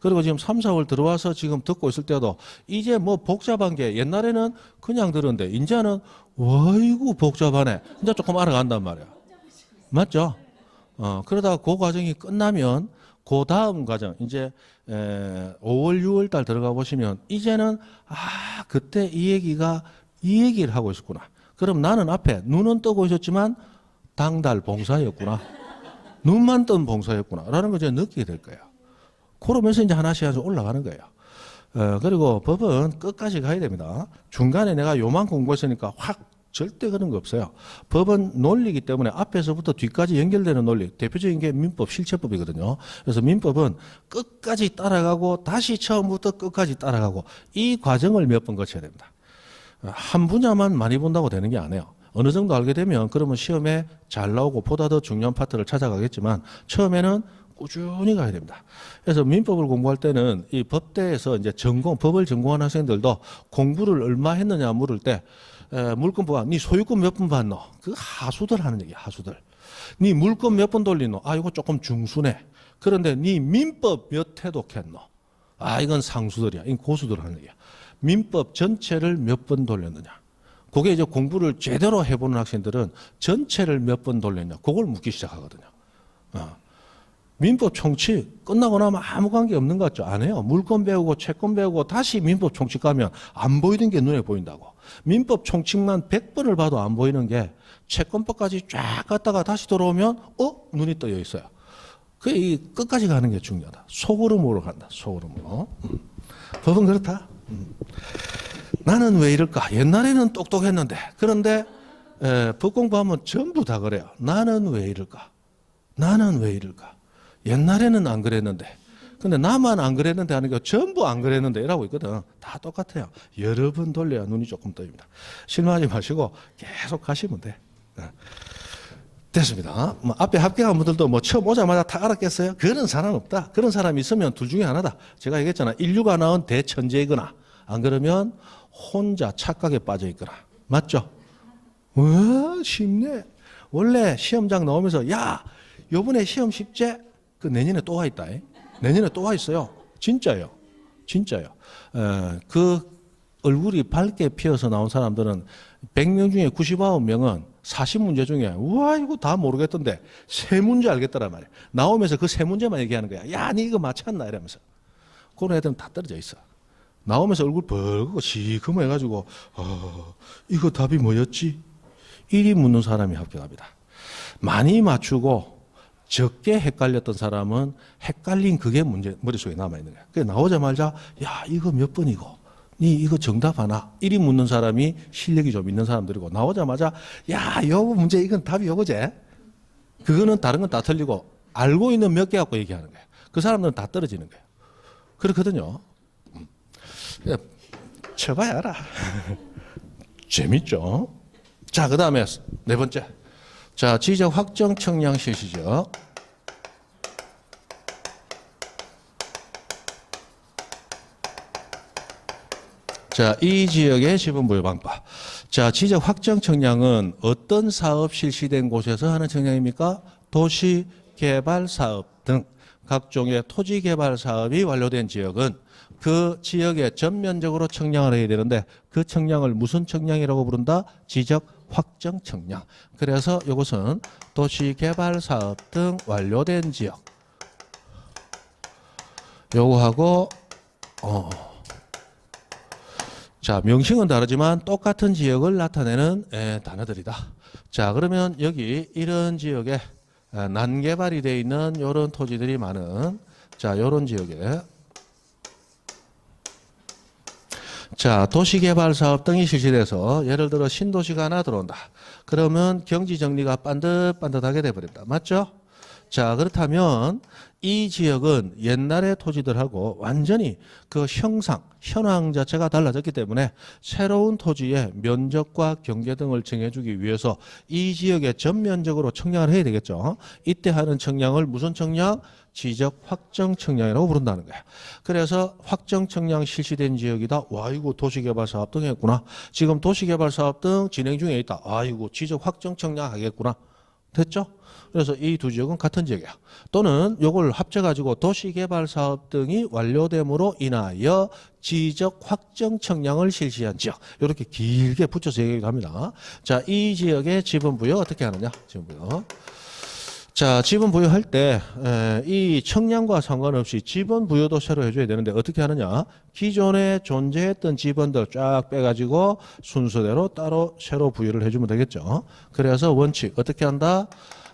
그리고 지금 3, 4월 들어와서 지금 듣고 있을 때도 이제 뭐 복잡한 게 옛날에는 그냥 들었는데 이제는 어이구 복잡하네. 이제 조금 알아간단 말이야. 맞죠? 그러다가 그 과정이 끝나면 그 다음 과정 이제 5월, 6월 달 들어가 보시면 이제는 그때 이 얘기를 하고 있었구나. 그럼 나는 앞에 눈은 뜨고 있었지만 당달 봉사였구나. 눈만 뜬 봉사였구나. 라는 걸 이제 느끼게 될 거예요. 그러면서 이제 하나씩 올라가는 거예요. 그리고 법은 끝까지 가야 됩니다. 중간에 내가 요만 공부했으니까 확 절대 그런 거 없어요. 법은 논리이기 때문에 앞에서부터 뒤까지 연결되는 논리, 대표적인 게 민법 실체법이거든요. 그래서 민법은 끝까지 따라가고 다시 처음부터 끝까지 따라가고 이 과정을 몇 번 거쳐야 됩니다. 한 분야만 많이 본다고 되는 게 아니에요. 어느 정도 알게 되면 그러면 시험에 잘 나오고 보다 더 중요한 파트를 찾아가겠지만 처음에는 꾸준히 가야 됩니다. 그래서 민법을 공부할 때는 이 법대에서 이제 법을 전공한 학생들도 공부를 얼마 했느냐 물을 때 물건보가 네 소유권 몇 번 받노? 그 하수들 하는 얘기야, 하수들. 네 물건 몇 번 돌리노? 이거 조금 중수네. 그런데 네 민법 몇 회독했노? 이건 상수들이야. 이건 고수들 하는 얘기야. 민법 전체를 몇 번 돌렸느냐? 그게 이제 공부를 제대로 해보는 학생들은 전체를 몇 번 돌렸냐? 그걸 묻기 시작하거든요. 민법 총칙 끝나고 나면 아무 관계 없는 것 같죠? 안 해요. 물권 배우고 채권 배우고 다시 민법 총칙 가면 안 보이는 게 눈에 보인다고. 민법 총칙만 100번을 봐도 안 보이는 게 채권법까지 쫙 갔다가 다시 돌아오면 눈이 떠여 있어요. 이 끝까지 가는 게 중요하다. 소그름으로 간다. 소그름으로. 법은 그렇다. 나는 왜 이럴까? 옛날에는 똑똑했는데 그런데 법 공부하면 전부 다 그래요. 나는 왜 이럴까? 나는 왜 이럴까? 옛날에는 안 그랬는데 근데 나만 안 그랬는데 하는 게 전부 안 그랬는데 이라고 있거든. 다 똑같아요. 여러 번 돌려야 눈이 조금 떠입니다. 실망하지 마시고 계속 가시면 돼. 됐습니다. 앞에 합격한 분들도 처음 오자마자 다 알았겠어요? 그런 사람 없다. 그런 사람이 있으면 둘 중에 하나다. 제가 얘기했잖아. 인류가 낳은 대천재이거나 안 그러면 혼자 착각에 빠져 있거나. 맞죠? 와, 쉽네. 원래 시험장 나오면서 야, 요번에 시험 쉽지? 그 내년에 또 와 있다. 내년에 또 와 있어요. 진짜요. 진짜요. 그 얼굴이 밝게 피어서 나온 사람들은 100명 중에 99명은 40문제 중에 우와 이거 다 모르겠던데 3문제 알겠더란 말이야. 나오면서 그 3문제만 얘기하는 거야. 야, 니 이거 맞췄나? 이러면서. 그런 애들은 다 떨어져 있어. 나오면서 얼굴 벌겋고 시커매가지고 이거 답이 뭐였지? 이리 묻는 사람이 합격합니다. 많이 맞추고 적게 헷갈렸던 사람은 헷갈린 그게 문제 머릿속에 남아있는 거야. 그래서 나오자마자 야 이거 몇 번이고 니 이거 정답 하나? 이리 묻는 사람이 실력이 좀 있는 사람들이고 나오자마자 야 요거 문제 이건 답이 요거제? 그거는 다른 건 다 틀리고 알고 있는 몇 개 갖고 얘기하는 거야. 그 사람들은 다 떨어지는 거야. 그렇거든요. 쳐봐야 알아. 재밌죠? 자, 그 다음에 네 번째. 자, 지적 확정 청량 실시죠. 자, 이 지역의 지분 부여 방법. 자, 지적 확정 청량은 어떤 사업 실시된 곳에서 하는 청량입니까? 도시 개발 사업 등 각종의 토지 개발 사업이 완료된 지역은 그 지역에 전면적으로 청량을 해야 되는데 그 청량을 무슨 청량이라고 부른다? 지적 확정 청량. 그래서 이것은 도시 개발 사업 등 완료된 지역. 요거하고 자, 명칭은 다르지만 똑같은 지역을 나타내는 단어들이다. 자, 그러면 여기 이런 지역에 난개발이 되어 있는 이런 토지들이 많은 자, 이런 지역에 자, 도시개발 사업 등이 실시돼서 예를 들어 신도시가 하나 들어온다. 그러면 경지정리가 반듯반듯하게 돼버린다. 맞죠? 자, 그렇다면 이 지역은 옛날의 토지들하고 완전히 그 현황 자체가 달라졌기 때문에 새로운 토지의 면적과 경계 등을 정해주기 위해서 이 지역에 전면적으로 청량을 해야 되겠죠. 이때 하는 청량을 무슨 청량? 지적 확정 청량이라고 부른다는 거야. 그래서 확정 청량 실시된 지역이다. 와, 이거 도시개발 사업 등 했구나. 지금 도시개발 사업 등 진행 중에 있다. 아이고, 지적 확정 청량 하겠구나. 됐죠? 그래서 이 두 지역은 같은 지역이야. 또는 요걸 합쳐가지고 도시개발 사업 등이 완료됨으로 인하여 지적 확정 청량을 실시한 지역. 이렇게 길게 붙여서 얘기를 합니다. 자, 이 지역의 지분 부여 어떻게 하느냐? 지분 부여. 자, 지분 부여할 때 이 청량과 상관없이 지분 부여도 새로 해줘야 되는데 어떻게 하느냐? 기존에 존재했던 지분들 쫙 빼가지고 순서대로 따로 새로 부여를 해주면 되겠죠. 그래서 원칙 어떻게 한다?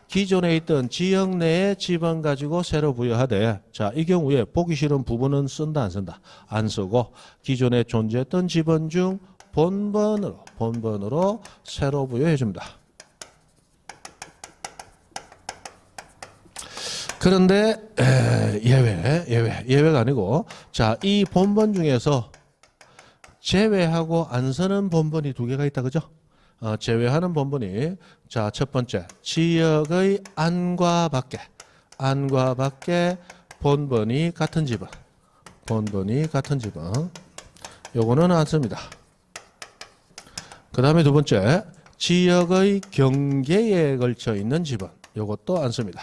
기존에 있던 지역 내의 지분 가지고 새로 부여하되, 자, 이 경우에 보기 싫은 부분은 쓴다 안 쓴다? 안 쓰고 기존에 존재했던 지분 중 본번으로 새로 부여해 줍니다. 그런데 예외가 아니고, 자, 이 본번 중에서 제외하고 안 쓰는 본번이 두 개가 있다, 그죠? 제외하는 본번이, 자, 첫 번째 지역의 안과 밖에 본번이 같은 지분, 요거는 안 씁니다. 그 다음에 두 번째 지역의 경계에 걸쳐 있는 지분, 요것도 안 씁니다.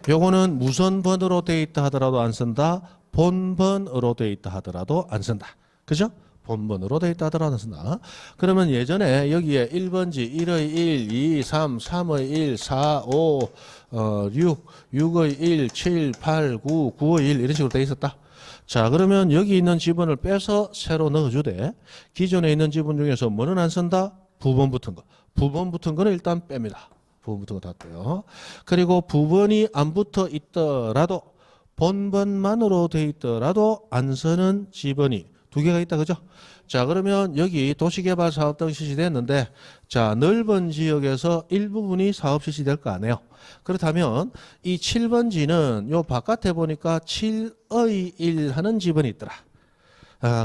요거는 무선번으로 되어 있다 하더라도 안 쓴다. 본번으로 되어 있다 하더라도 안 쓴다. 그죠? 본번으로 되어 있다 하더라도 안 쓴다. 그러면 예전에 여기에 1번지 1의 1, 2, 3, 3의 1, 4, 5, 6, 6의 1, 7, 8, 9, 9의 1 이런 식으로 되어 있었다. 자, 그러면 여기 있는 지분을 빼서 새로 넣어주되, 기존에 있는 지분 중에서 뭐는 안 쓴다? 부번 붙은 거. 부번 붙은 거는 일단 뺍니다. 부분 붙은 거 다 빼요. 그리고 부번이 안 붙어 있더라도, 본번만으로 돼 있더라도 안 쓰는 지번이 두 개가 있다, 그죠? 자, 그러면 여기 도시개발 사업 등 실시됐는데, 자, 넓은 지역에서 일부분이 사업 실시될 거 아니에요. 그렇다면 이 7번지는 요 바깥에 보니까 7의 1 하는 지번이 있더라.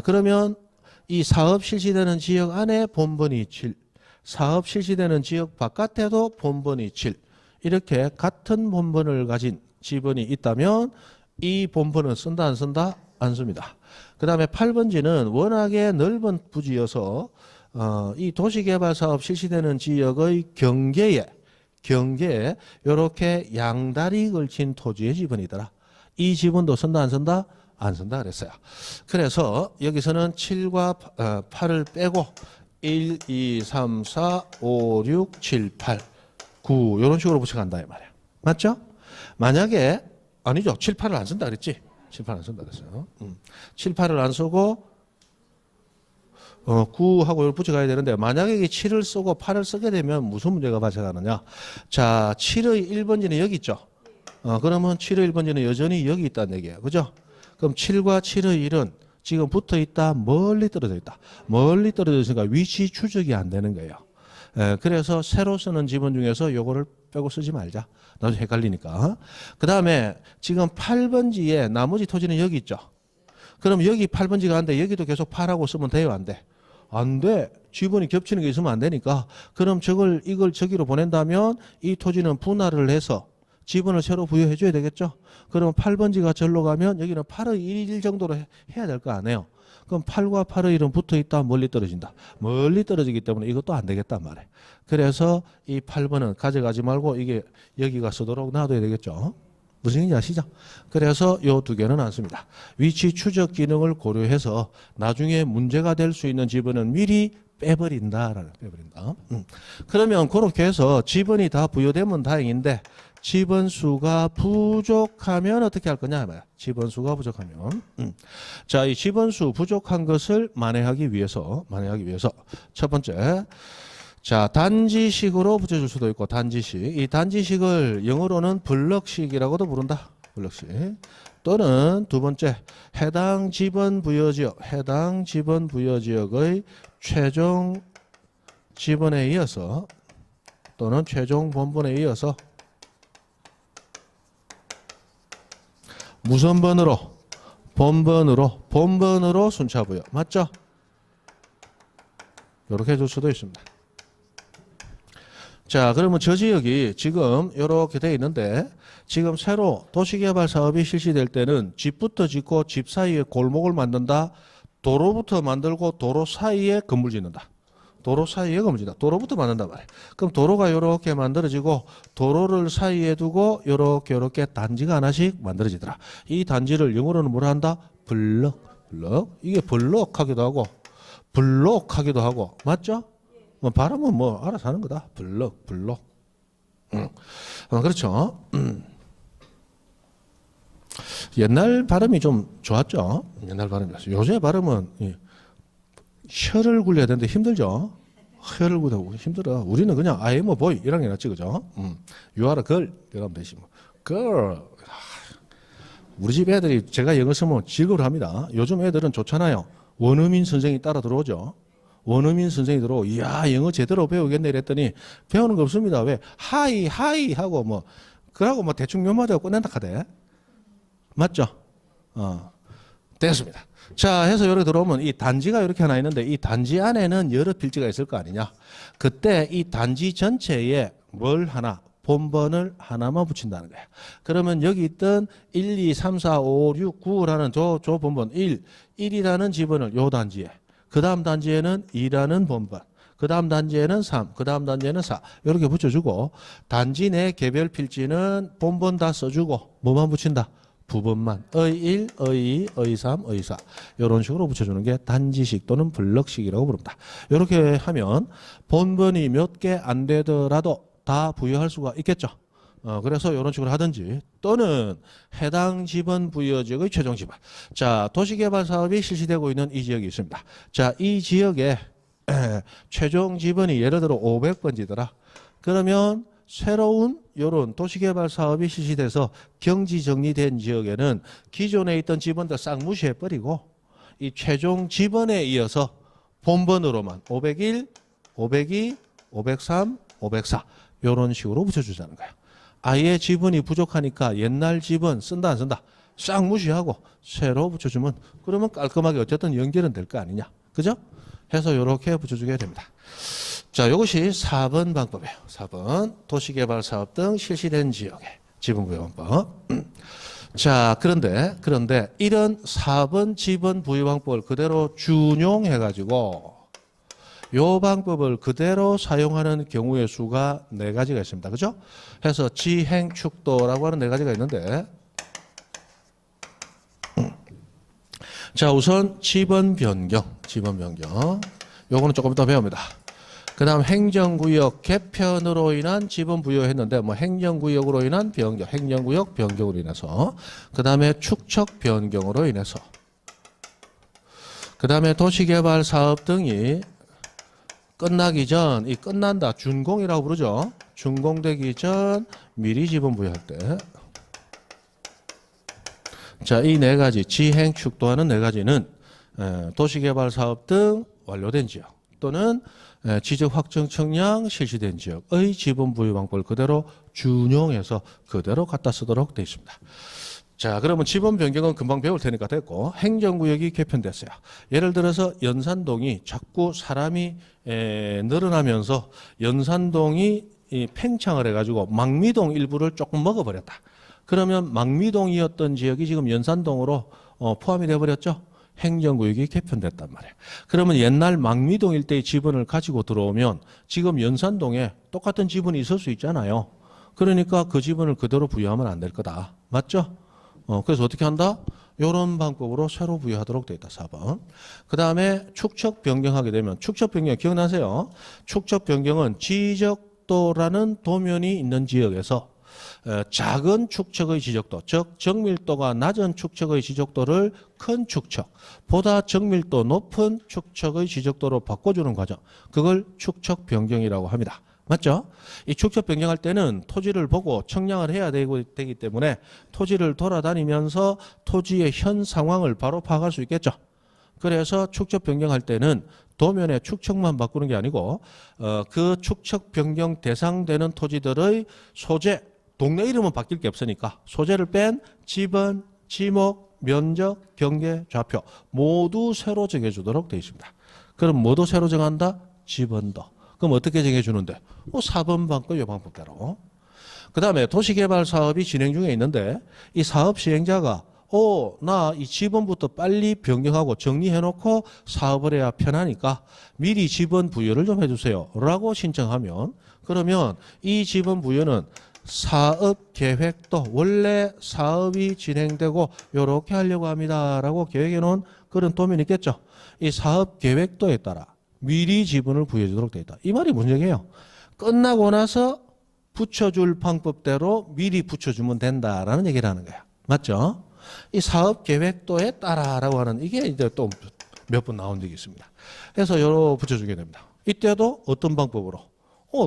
그러면 이 사업 실시되는 지역 안에 본번이 7, 사업 실시되는 지역 바깥에도 본번이 7, 이렇게 같은 본번을 가진 지번이 있다면 이 본번은 쓴다 안 쓴다? 안 씁니다. 그 다음에 8번지는 워낙에 넓은 부지여서 이 도시개발 사업 실시되는 지역의 경계에 이렇게 양다리 걸친 토지의 지분이더라. 이 지분도 쓴다 안 쓴다? 안 쓴다 그랬어요. 그래서 여기서는 7과 8을 빼고 1, 2, 3, 4, 5, 6, 7, 8, 9 이런 식으로 붙여간다 이 말이야. 맞죠? 만약에 아니죠. 7, 8을 안 쓴다 그랬지? 7, 8을 안 쓴다 그랬어요. 7, 8을 안 쓰고 9하고 이걸 붙여가야 되는데, 만약에 7을 쓰고 8을 쓰게 되면 무슨 문제가 발생하느냐. 자, 7의 1번지는 여기 있죠. 그러면 7의 1번지는 여전히 여기 있다는 얘기예요. 그죠? 그럼 7과 7의 1은 지금 붙어 있다, 멀리 떨어져 있다. 멀리 떨어져 있으니까 위치 추적이 안 되는 거예요. 그래서 새로 쓰는 지분 중에서 요거를 빼고 쓰지 말자. 나중에 헷갈리니까. 그 다음에 지금 8번지에 나머지 토지는 여기 있죠. 그럼 여기 8번지가 안 돼. 여기도 계속 8하고 쓰면 돼요? 안 돼? 안 돼. 지분이 겹치는 게 있으면 안 되니까. 그럼 이걸 저기로 보낸다면 이 토지는 분할을 해서 지분을 새로 부여해 줘야 되겠죠. 그럼 8번지가 절로 가면 여기는 8의 1 정도로 해야 될 거 아니에요. 그럼 8과 8의 1은 붙어 있다, 멀리 떨어진다. 멀리 떨어지기 때문에 이것도 안 되겠단 말이에요. 그래서 이 8번은 가져가지 말고 이게 여기가 쓰도록 놔둬야 되겠죠. 무슨 얘기인지 아시죠? 그래서 요 두 개는 안 씁니다. 위치 추적 기능을 고려해서 나중에 문제가 될 수 있는 지분은 미리 빼버린다. 그러면 그렇게 해서 지분이 다 부여되면 다행인데, 지분 수가 부족하면 어떻게 할 거냐 말이야. 지분 수가 부족하면. 자, 이 지분 수 부족한 것을 만회하기 위해서 첫 번째, 자, 단지식으로 붙여줄 수도 있고, 단지식. 이 단지식을 영어로는 블럭식이라고도 부른다. 블럭식. 또는 두 번째, 해당 지분 부여 지역의 최종 지분에 이어서 또는 최종 본분에 이어서 무슨 번으로? 본번으로 순차 부여. 맞죠? 이렇게 해줄 수도 있습니다. 자, 그러면 저 지역이 지금 이렇게 돼 있는데 지금 새로 도시개발 사업이 실시될 때는 집부터 짓고 집 사이에 골목을 만든다. 도로부터 만들고 도로 사이에 건물 짓는다. 도로 사이에 건물 짓는다. 도로부터 만든단 말이에요. 그럼 도로가 이렇게 만들어지고 도로를 사이에 두고 이렇게 단지가 하나씩 만들어지더라. 이 단지를 영어로는 뭐라 한다? 블럭. 이게 블럭하기도 하고 블록하기도 하고 맞죠? 뭐 발음은 뭐 알아서 하는 거다. 블럭. 그렇죠. 옛날 발음이 좀 좋았죠. 옛날 발음이. 요새 발음은 혀를 굴려야 되는데 힘들죠. 혀를 굴려고 힘들어. 우리는 그냥 I am a boy 이런 게 낫지, 그죠? You are a girl 이러면 되지 뭐. girl. 우리 집 애들이 제가 영어 쓰면 즐거워합니다. 요즘 애들은 좋잖아요. 원어민 선생이 따라 들어오죠. 원어민 선생이 들어오고 이야 영어 제대로 배우겠네 이랬더니 배우는 거 없습니다. 왜? 하이 하고 뭐 그러고 뭐 대충 요마다 끝낸다 카대. 맞죠? 됐습니다. 자, 해서 여기 들어오면 이 단지가 이렇게 하나 있는데 이 단지 안에는 여러 필지가 있을 거 아니냐. 그때 이 단지 전체에 뭘 하나, 본번을 하나만 붙인다는 거야. 그러면 여기 있던 1, 2, 3, 4, 5, 6, 9라는 저 본번 1이라는 지번을 요 단지에, 그 다음 단지에는 2라는 본번, 그 다음 단지에는 3, 그 다음 단지에는 4 이렇게 붙여주고 단지 내 개별 필지는 본번 다 써주고 뭐만 붙인다? 부분만 의 1, 의 2, 의 3, 의 4 이런 식으로 붙여주는 게 단지식 또는 블럭식이라고 부릅니다. 이렇게 하면 본번이 몇 개 안 되더라도 다 부여할 수가 있겠죠. 그래서 이런 식으로 하든지 또는 해당 지번 부여 지역의 최종 지번. 자, 도시개발 사업이 실시되고 있는 이 지역이 있습니다. 자, 이 지역에 최종 지번이 예를 들어 500번지더라. 그러면 새로운 이런 도시개발 사업이 실시돼서 경지 정리된 지역에는 기존에 있던 지번들 싹 무시해버리고 이 최종 지번에 이어서 본번으로만 501, 502, 503, 504 이런 식으로 붙여주자는 거야. 아예 지번이 부족하니까 옛날 지번 쓴다 안 쓴다 싹 무시하고 새로 붙여주면 그러면 깔끔하게 어쨌든 연결은 될 거 아니냐. 그죠? 해서 이렇게 붙여주게 됩니다. 자, 이것이 4번 방법이에요. 4번 도시개발 사업 등 실시된 지역의 지번부여방법. 자, 그런데 이런 4번 지번부여방법을 그대로 준용해가지고 이 방법을 그대로 사용하는 경우의 수가 4가지가 있습니다. 그죠? 해서 지행축도라고 하는 4가지가 있는데 자, 우선 지번 변경. 요거는 조금 이따 배웁니다. 그 다음 행정구역 개편으로 인한 지번 부여했는데 뭐 행정구역으로 인한 변경, 행정구역 변경으로 인해서 그 다음에 축척 변경으로 인해서 그 다음에 도시개발 사업 등이 끝나기 전, 이 끝난다 준공이라고 부르죠. 준공되기 전 미리 지번 부여할 때 자, 이 4가지 지행 축도하는 4가지는 도시개발 사업 등 완료된 지역 또는 지적 확정 청량 실시된 지역의 지번 부여 방법을 그대로 준용해서 그대로 갖다 쓰도록 되어 있습니다. 자, 그러면 지번 변경은 금방 배울 테니까 됐고 행정구역이 개편됐어요. 예를 들어서 연산동이 자꾸 사람이 늘어나면서 연산동이 팽창을 해가지고 망미동 일부를 조금 먹어버렸다. 그러면 망미동이었던 지역이 지금 연산동으로 포함이 돼버렸죠. 행정구역이 개편됐단 말이에요. 그러면 옛날 망미동 일대의 지분을 가지고 들어오면 지금 연산동에 똑같은 지분이 있을 수 있잖아요. 그러니까 그 지분을 그대로 부여하면 안 될 거다. 맞죠? 그래서 어떻게 한다? 이런 방법으로 새로 부여하도록 되어 있다. 4번. 그 다음에 축척 변경하게 되면 축척 변경 기억나세요? 축척 변경은 지적도라는 도면이 있는 지역에서 작은 축척의 지적도, 즉 정밀도가 낮은 축척의 지적도를 큰 축척, 보다 정밀도 높은 축척의 지적도로 바꿔주는 과정, 그걸 축척 변경이라고 합니다. 맞죠? 이 축척 변경할 때는 토지를 보고 청량을 해야 되기 때문에 토지를 돌아다니면서 토지의 현 상황을 바로 파악할 수 있겠죠. 그래서 축척 변경할 때는 도면의 축척만 바꾸는 게 아니고 그 축척 변경 대상되는 토지들의 소재, 동네 이름은 바뀔 게 없으니까 소재를 뺀 지번, 지목, 면적, 경계, 좌표 모두 새로 정해주도록 되어 있습니다. 그럼 모두 새로 정한다? 지번도. 그럼 어떻게 정해주는데? 4번 방법 요 방법대로. 그 다음에 도시개발 사업이 진행 중에 있는데 이 사업 시행자가 나 이 지번부터 빨리 변경하고 정리해놓고 사업을 해야 편하니까 미리 지번 부여를 좀 해주세요 라고 신청하면, 그러면 이 지번 부여는 사업 계획도 원래 사업이 진행되고 요렇게 하려고 합니다 라고 계획해 놓은 그런 도면이 있겠죠. 이 사업 계획도에 따라 미리 지분을 부여해 주도록 되어 있다. 이 말이 무슨 얘기예요? 끝나고 나서 붙여줄 방법대로 미리 붙여주면 된다라는 얘기를 하는 거야. 맞죠? 이 사업 계획도에 따라라고 하는 이게 이제 또 몇 번 나온 적이 있습니다. 그래서 요로 붙여주게 됩니다. 이때도 어떤 방법으로?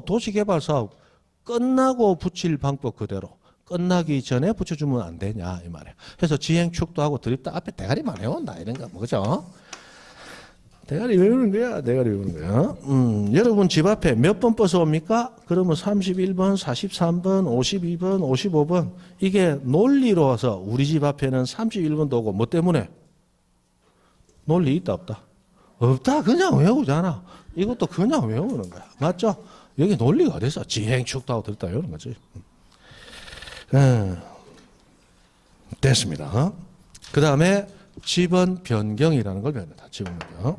도시개발 사업 끝나고 붙일 방법 그대로 끝나기 전에 붙여주면 안 되냐 이 말이에요. 그래서 지행축도 하고 드립다 앞에 대가리만 해온다 이런 거 뭐죠? 대가리 외우는 거야. 대가리 외우는 거야. 여러분 집 앞에 몇 번 버스 옵니까? 그러면 31번, 43번, 52번, 55번. 이게 논리로 와서 우리 집 앞에는 31번도 오고 뭐 때문에? 논리 있다 없다? 없다. 그냥 외우잖아. 이것도 그냥 외우는 거야. 맞죠? 여기 논리가 어디서 지행축도 하고 들었다 이러는 거지. 됐습니다. 그 다음에 지번 변경이라는 걸 배웁니다. 지번 변경.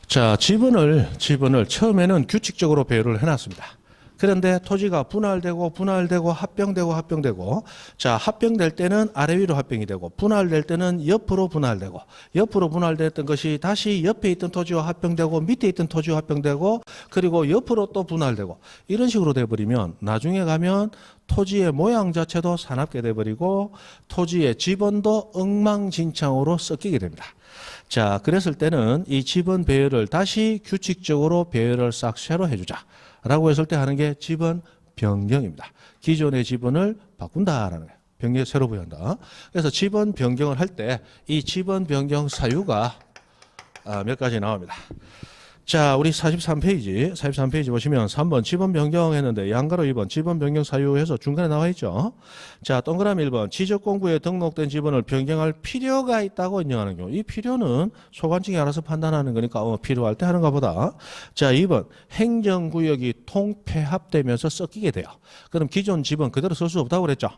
자, 지분을 처음에는 규칙적으로 배열을 해놨습니다. 그런데 토지가 분할되고 합병되고 자, 합병될 때는 아래 위로 합병이 되고 분할될 때는 옆으로 분할되고 옆으로 분할됐던 것이 다시 옆에 있던 토지와 합병되고 밑에 있던 토지와 합병되고 그리고 옆으로 또 분할되고 이런 식으로 돼버리면 나중에 가면 토지의 모양 자체도 사납게 돼버리고 토지의 지번도 엉망진창으로 섞이게 됩니다. 자, 그랬을 때는 이 지번 배열을 다시 규칙적으로 배열을 싹 새로 해주자 라고 했을 때 하는 게 지번 변경입니다. 기존의 지번을 바꾼다라는 거예요. 변경 새로 부여한다. 그래서 지번 변경을 할 때 이 지번 변경 사유가 몇 가지 나옵니다. 자, 우리 43페이지 보시면 3번 지번 변경했는데 양가로 2번 지번 변경 사유해서 중간에 나와 있죠. 자, 동그라미 1번 지적공구에 등록된 지번을 변경할 필요가 있다고 인정하는 경우. 이 필요는 소관청이 알아서 판단하는 거니까 필요할 때 하는가 보다. 자, 2번 행정구역이 통폐합되면서 섞이게 돼요. 그럼 기존 지번 그대로 쓸 수 없다고 그랬죠.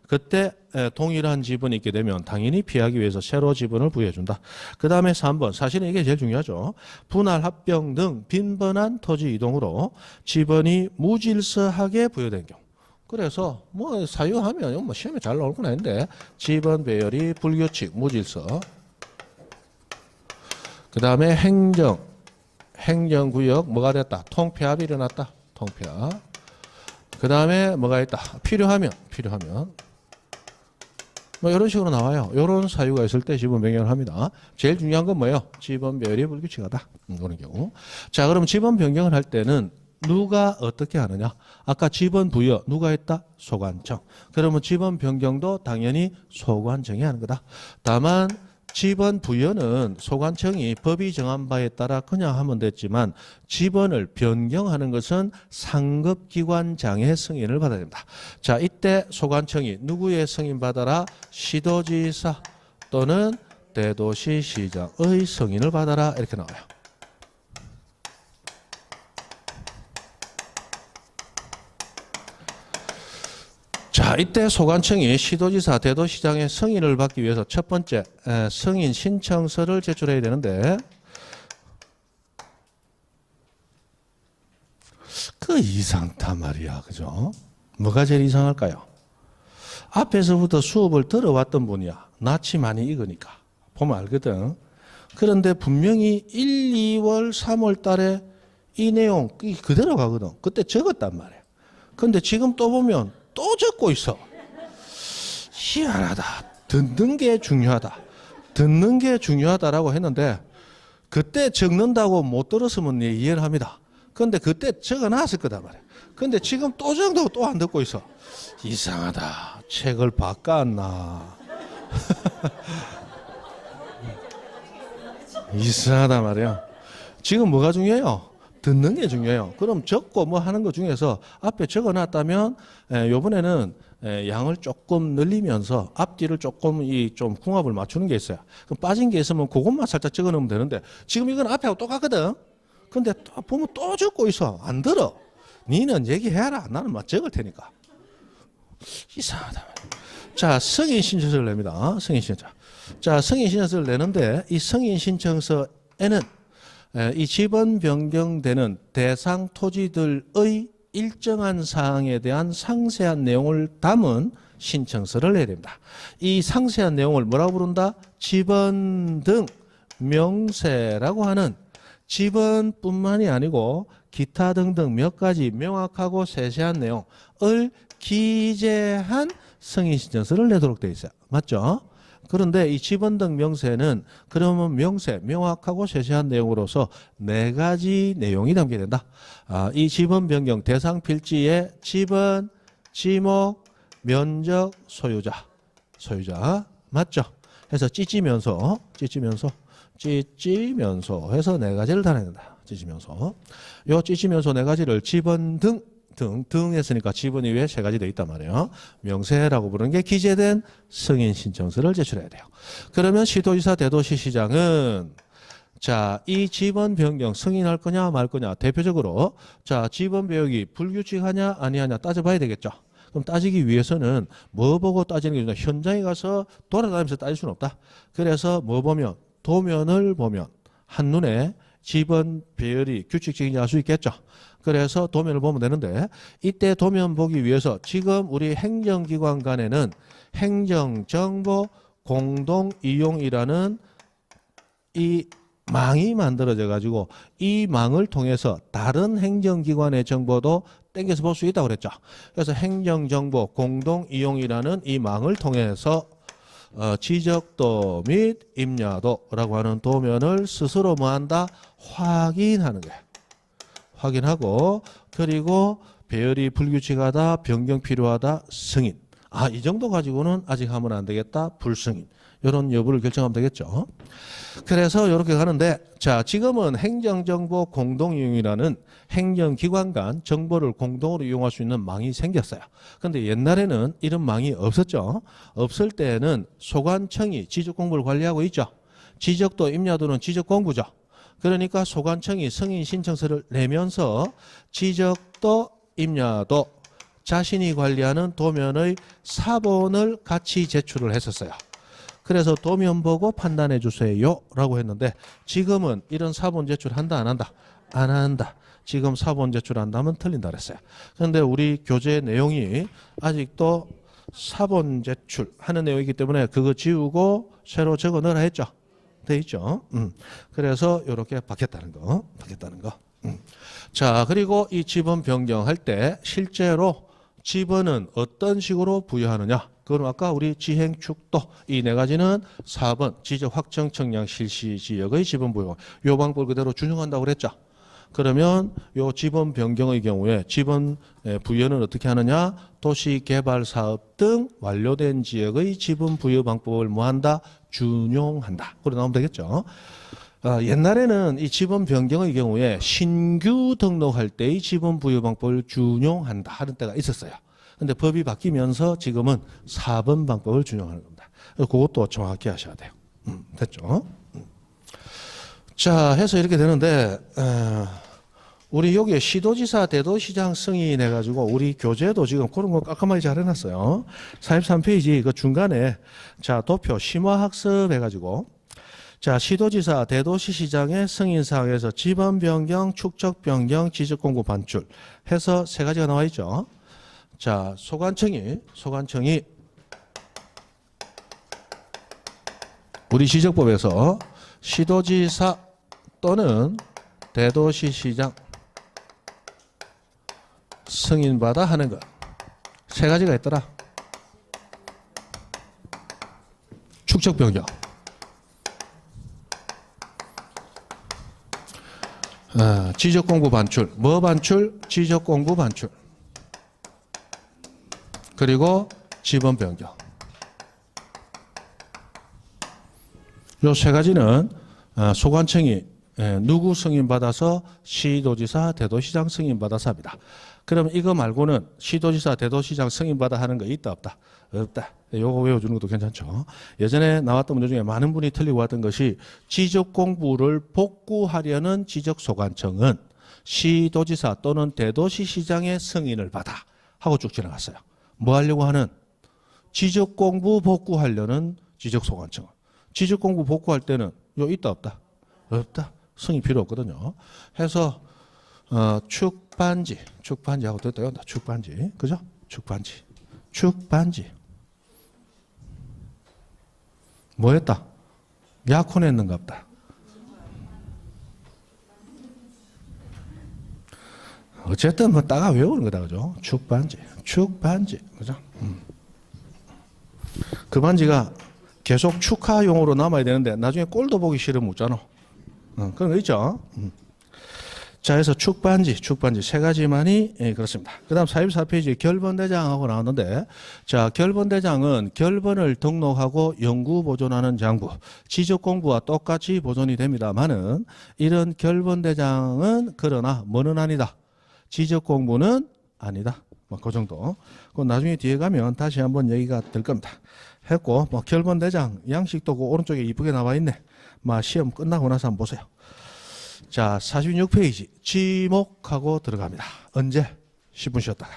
그때 동일한 지분이 있게 되면 당연히 피하기 위해서 새로 지분을 부여해준다. 그 다음에 3번 사실은 이게 제일 중요하죠. 분할 합병 등 빈번한 토지 이동으로 지분이 무질서하게 부여된 경우. 그래서 뭐 사유하면 뭐 시험에 잘 나올 건 아닌데 지분 배열이 불규칙 무질서. 그 다음에 행정구역 뭐가 됐다? 통폐합이 일어났다. 통폐합. 그 다음에 뭐가 있다? 필요하면 뭐 이런 식으로 나와요. 이런 사유가 있을 때 지분 변경을 합니다. 제일 중요한 건 뭐예요? 지분 배열이 불규칙하다. 그런 경우. 자, 그럼 지분 변경을 할 때는 누가 어떻게 하느냐? 아까 지분 부여 누가 했다? 소관청. 그러면 지분 변경도 당연히 소관청이 하는 거다. 다만 지번 부여는 소관청이 법이 정한 바에 따라 그냥 하면 됐지만 지번을 변경하는 것은 상급기관장의 승인을 받아야 됩니다. 자, 이때 소관청이 누구의 승인 받아라? 시도지사 또는 대도시시장의 승인을 받아라 이렇게 나와요. 자, 이때 소관청이 시도지사, 대도시장의 승인을 받기 위해서 첫 번째 승인 신청서를 제출해야 되는데 그 이상하단 말이야. 그죠? 뭐가 제일 이상할까요? 앞에서부터 수업을 들어왔던 분이야. 낯이 많이 익으니까. 보면 알거든. 그런데 분명히 1, 2월, 3월 달에 이 내용 그대로 가거든. 그때 적었단 말이야. 그런데 지금 또 보면 또 적고 있어. 희한하다. 듣는 게 중요하다라고 했는데 그때 적는다고 못 들었으면 이해를 합니다. 그런데 그때 적어놨을 거다 말이야. 그런데 지금 또 적는다고 또 안 듣고 있어. 이상하다. 책을 바꿨나. 이상하다 말이야. 지금 뭐가 중요해요? 듣는 게 중요해요. 그럼 적고 뭐 하는 것 중에서 앞에 적어놨다면 요번에는 양을 조금 늘리면서 앞뒤를 조금 좀 궁합을 맞추는 게 있어요. 그럼 빠진 게 있으면 그것만 살짝 적어 놓으면 되는데 지금 이건 앞에하고 똑같거든. 근데 또 보면 또 적고 있어. 안 들어. 니는 얘기해라. 나는 막 적을 테니까. 이상하다. 자, 승인 신청서를 냅니다. 승인 신청. 자, 승인 신청서를 내는데 이 승인 신청서에는 이 지번 변경되는 대상 토지들의 일정한 사항에 대한 상세한 내용을 담은 신청서를 내야 됩니다. 이 상세한 내용을 뭐라고 부른다? 지번 등 명세라고 하는 지번뿐만이 아니고 기타 등등 몇 가지 명확하고 세세한 내용을 기재한 승인 신청서를 내도록 되어 있어요. 맞죠? 그런데 이 지번 등 명세는 그러면 명세, 명확하고 세세한 내용으로서 네 가지 내용이 담겨야 된다. 이 지번 변경 대상 필지의 지번, 지목, 면적, 소유자. 맞죠? 해서 찌찌면서 해서 네 가지를 달아야 된다. 찌찌면서. 요 찌찌면서 네 가지를 지번 등 했으니까 지번 이외에 세 가지 돼 있단 말이에요. 명세라고 부르는 게 기재된 승인 신청서를 제출해야 돼요. 그러면 시도지사 대도시시장은 자, 이 지번 변경 승인할 거냐 말 거냐 대표적으로 자, 지번 배역이 불규칙하냐 아니하냐 따져봐야 되겠죠. 그럼 따지기 위해서는 뭐 보고 따지는 게 좋냐. 현장에 가서 돌아다니면서 따질 수는 없다. 그래서 뭐 보면 도면을 보면 한눈에 지번 배열이 규칙적인지 알 수 있겠죠. 그래서 도면을 보면 되는데 이때 도면 보기 위해서 지금 우리 행정기관 간에는 행정정보 공동이용이라는 이 망이 만들어져 가지고 이 망을 통해서 다른 행정기관의 정보도 땡겨서 볼 수 있다고 그랬죠. 그래서 행정정보 공동이용이라는 이 망을 통해서 지적도 및 임야도라고 하는 도면을 스스로 뭐한다? 확인하는 거예요. 확인하고 그리고 배열이 불규칙하다, 변경 필요하다, 승인. 이 정도 가지고는 아직 하면 안 되겠다, 불승인. 이런 여부를 결정하면 되겠죠. 그래서 이렇게 가는데 자, 지금은 행정정보 공동이용이라는 행정기관 간 정보를 공동으로 이용할 수 있는 망이 생겼어요. 그런데 옛날에는 이런 망이 없었죠. 없을 때에는 소관청이 지적공부를 관리하고 있죠. 지적도 임야도는 지적공부죠. 그러니까 소관청이 승인 신청서를 내면서 지적도 임야도 자신이 관리하는 도면의 사본을 같이 제출을 했었어요. 그래서 도면 보고 판단해 주세요 라고 했는데 지금은 이런 사본 제출한다 안 한다? 안 한다. 지금 사본 제출한다면 틀린다 그랬어요. 그런데 우리 교재 내용이 아직도 사본 제출하는 내용이기 때문에 그거 지우고 새로 적어 넣으라 했죠. 돼 있죠. 그래서 이렇게 바뀌었다는 거. 자, 그리고 이 지번 변경할 때 실제로 지번은 어떤 식으로 부여하느냐? 그건 아까 우리 지행 축도 이 네 가지는 4번 지적 확정 청량 실시 지역의 지번 부여. 요 방법을 그대로 준용한다고 그랬죠. 그러면 요 지번 변경의 경우에 지번 부여는 어떻게 하느냐? 도시개발사업 등 완료된 지역의 지번 부여 방법을 뭐한다? 준용한다. 그래 나오면 되겠죠. 옛날에는 이 지번 변경의 경우에 신규 등록할 때의 지번 부여 방법을 준용한다 하는 때가 있었어요. 근데 법이 바뀌면서 지금은 4번 방법을 준용하는 겁니다. 그것도 정확히 하셔야 돼요. 됐죠? 자, 해서 이렇게 되는데 우리 여기에 시도지사 대도시장 승인해 가지고 우리 교재도 지금 그런 거 깔끔하게 잘 해놨어요. 43페이지 그 중간에 자, 도표 심화학습 해가지고 자, 시도지사 대도시시장의 승인사항에서 지번 변경, 축적 변경, 지적공고 반출 해서 세 가지가 나와 있죠. 자, 소관청이 우리 지적법에서 시도지사 또는 대도시시장 승인받아 하는 것 세 가지가 있더라. 축적 변경, 지적공고 반출, 뭐 반출? 지적공고 반출. 그리고 지번 변경. 요 세 가지는 소관청이 누구 승인받아서 시도지사, 대도시장 승인받아서 합니다. 그럼 이거 말고는 시도지사, 대도시장 승인받아 하는 거 있다 없다? 없다. 요거 외워주는 것도 괜찮죠. 예전에 나왔던 문제 중에 많은 분이 틀리고 왔던 것이 지적공부를 복구하려는 지적소관청은 시도지사 또는 대도시시장의 승인을 받아 하고 쭉 지나갔어요. 뭐 하려고 하는? 지적공부 복구하려는 지적소관청은. 지적공부 복구할 때는 요 있다 없다? 없다. 승인 필요 없거든요. 해서 축반지하고 됐다 연다. 축반지, 그죠? 축반지. 뭐했다? 약혼했는가 보다. 어쨌든 뭐 따가 외우는 거다, 그죠? 축반지, 그죠? 그 반지가 계속 축하용으로 남아야 되는데 나중에 꼴도 보기 싫으면 웃잖아. 그런 거 있죠. 자, 그래서 축반지 세 가지만이 그렇습니다. 그 다음 44페이지 결번대장하고 나왔는데, 자, 결번대장은 결번을 등록하고 영구 보존하는 장부, 지적공부와 똑같이 보존이 됩니다만은 이런 결번대장은 그러나 뭐는 아니다. 지적공부는 아니다. 뭐 그 정도. 그 나중에 뒤에 가면 다시 한번 얘기가 될 겁니다. 했고, 뭐 결번대장 양식도 그 오른쪽에 이쁘게 나와 있네. 막 시험 끝나고 나서 한번 보세요. 자, 46페이지 지목하고 들어갑니다. 언제? 10분 쉬었다가.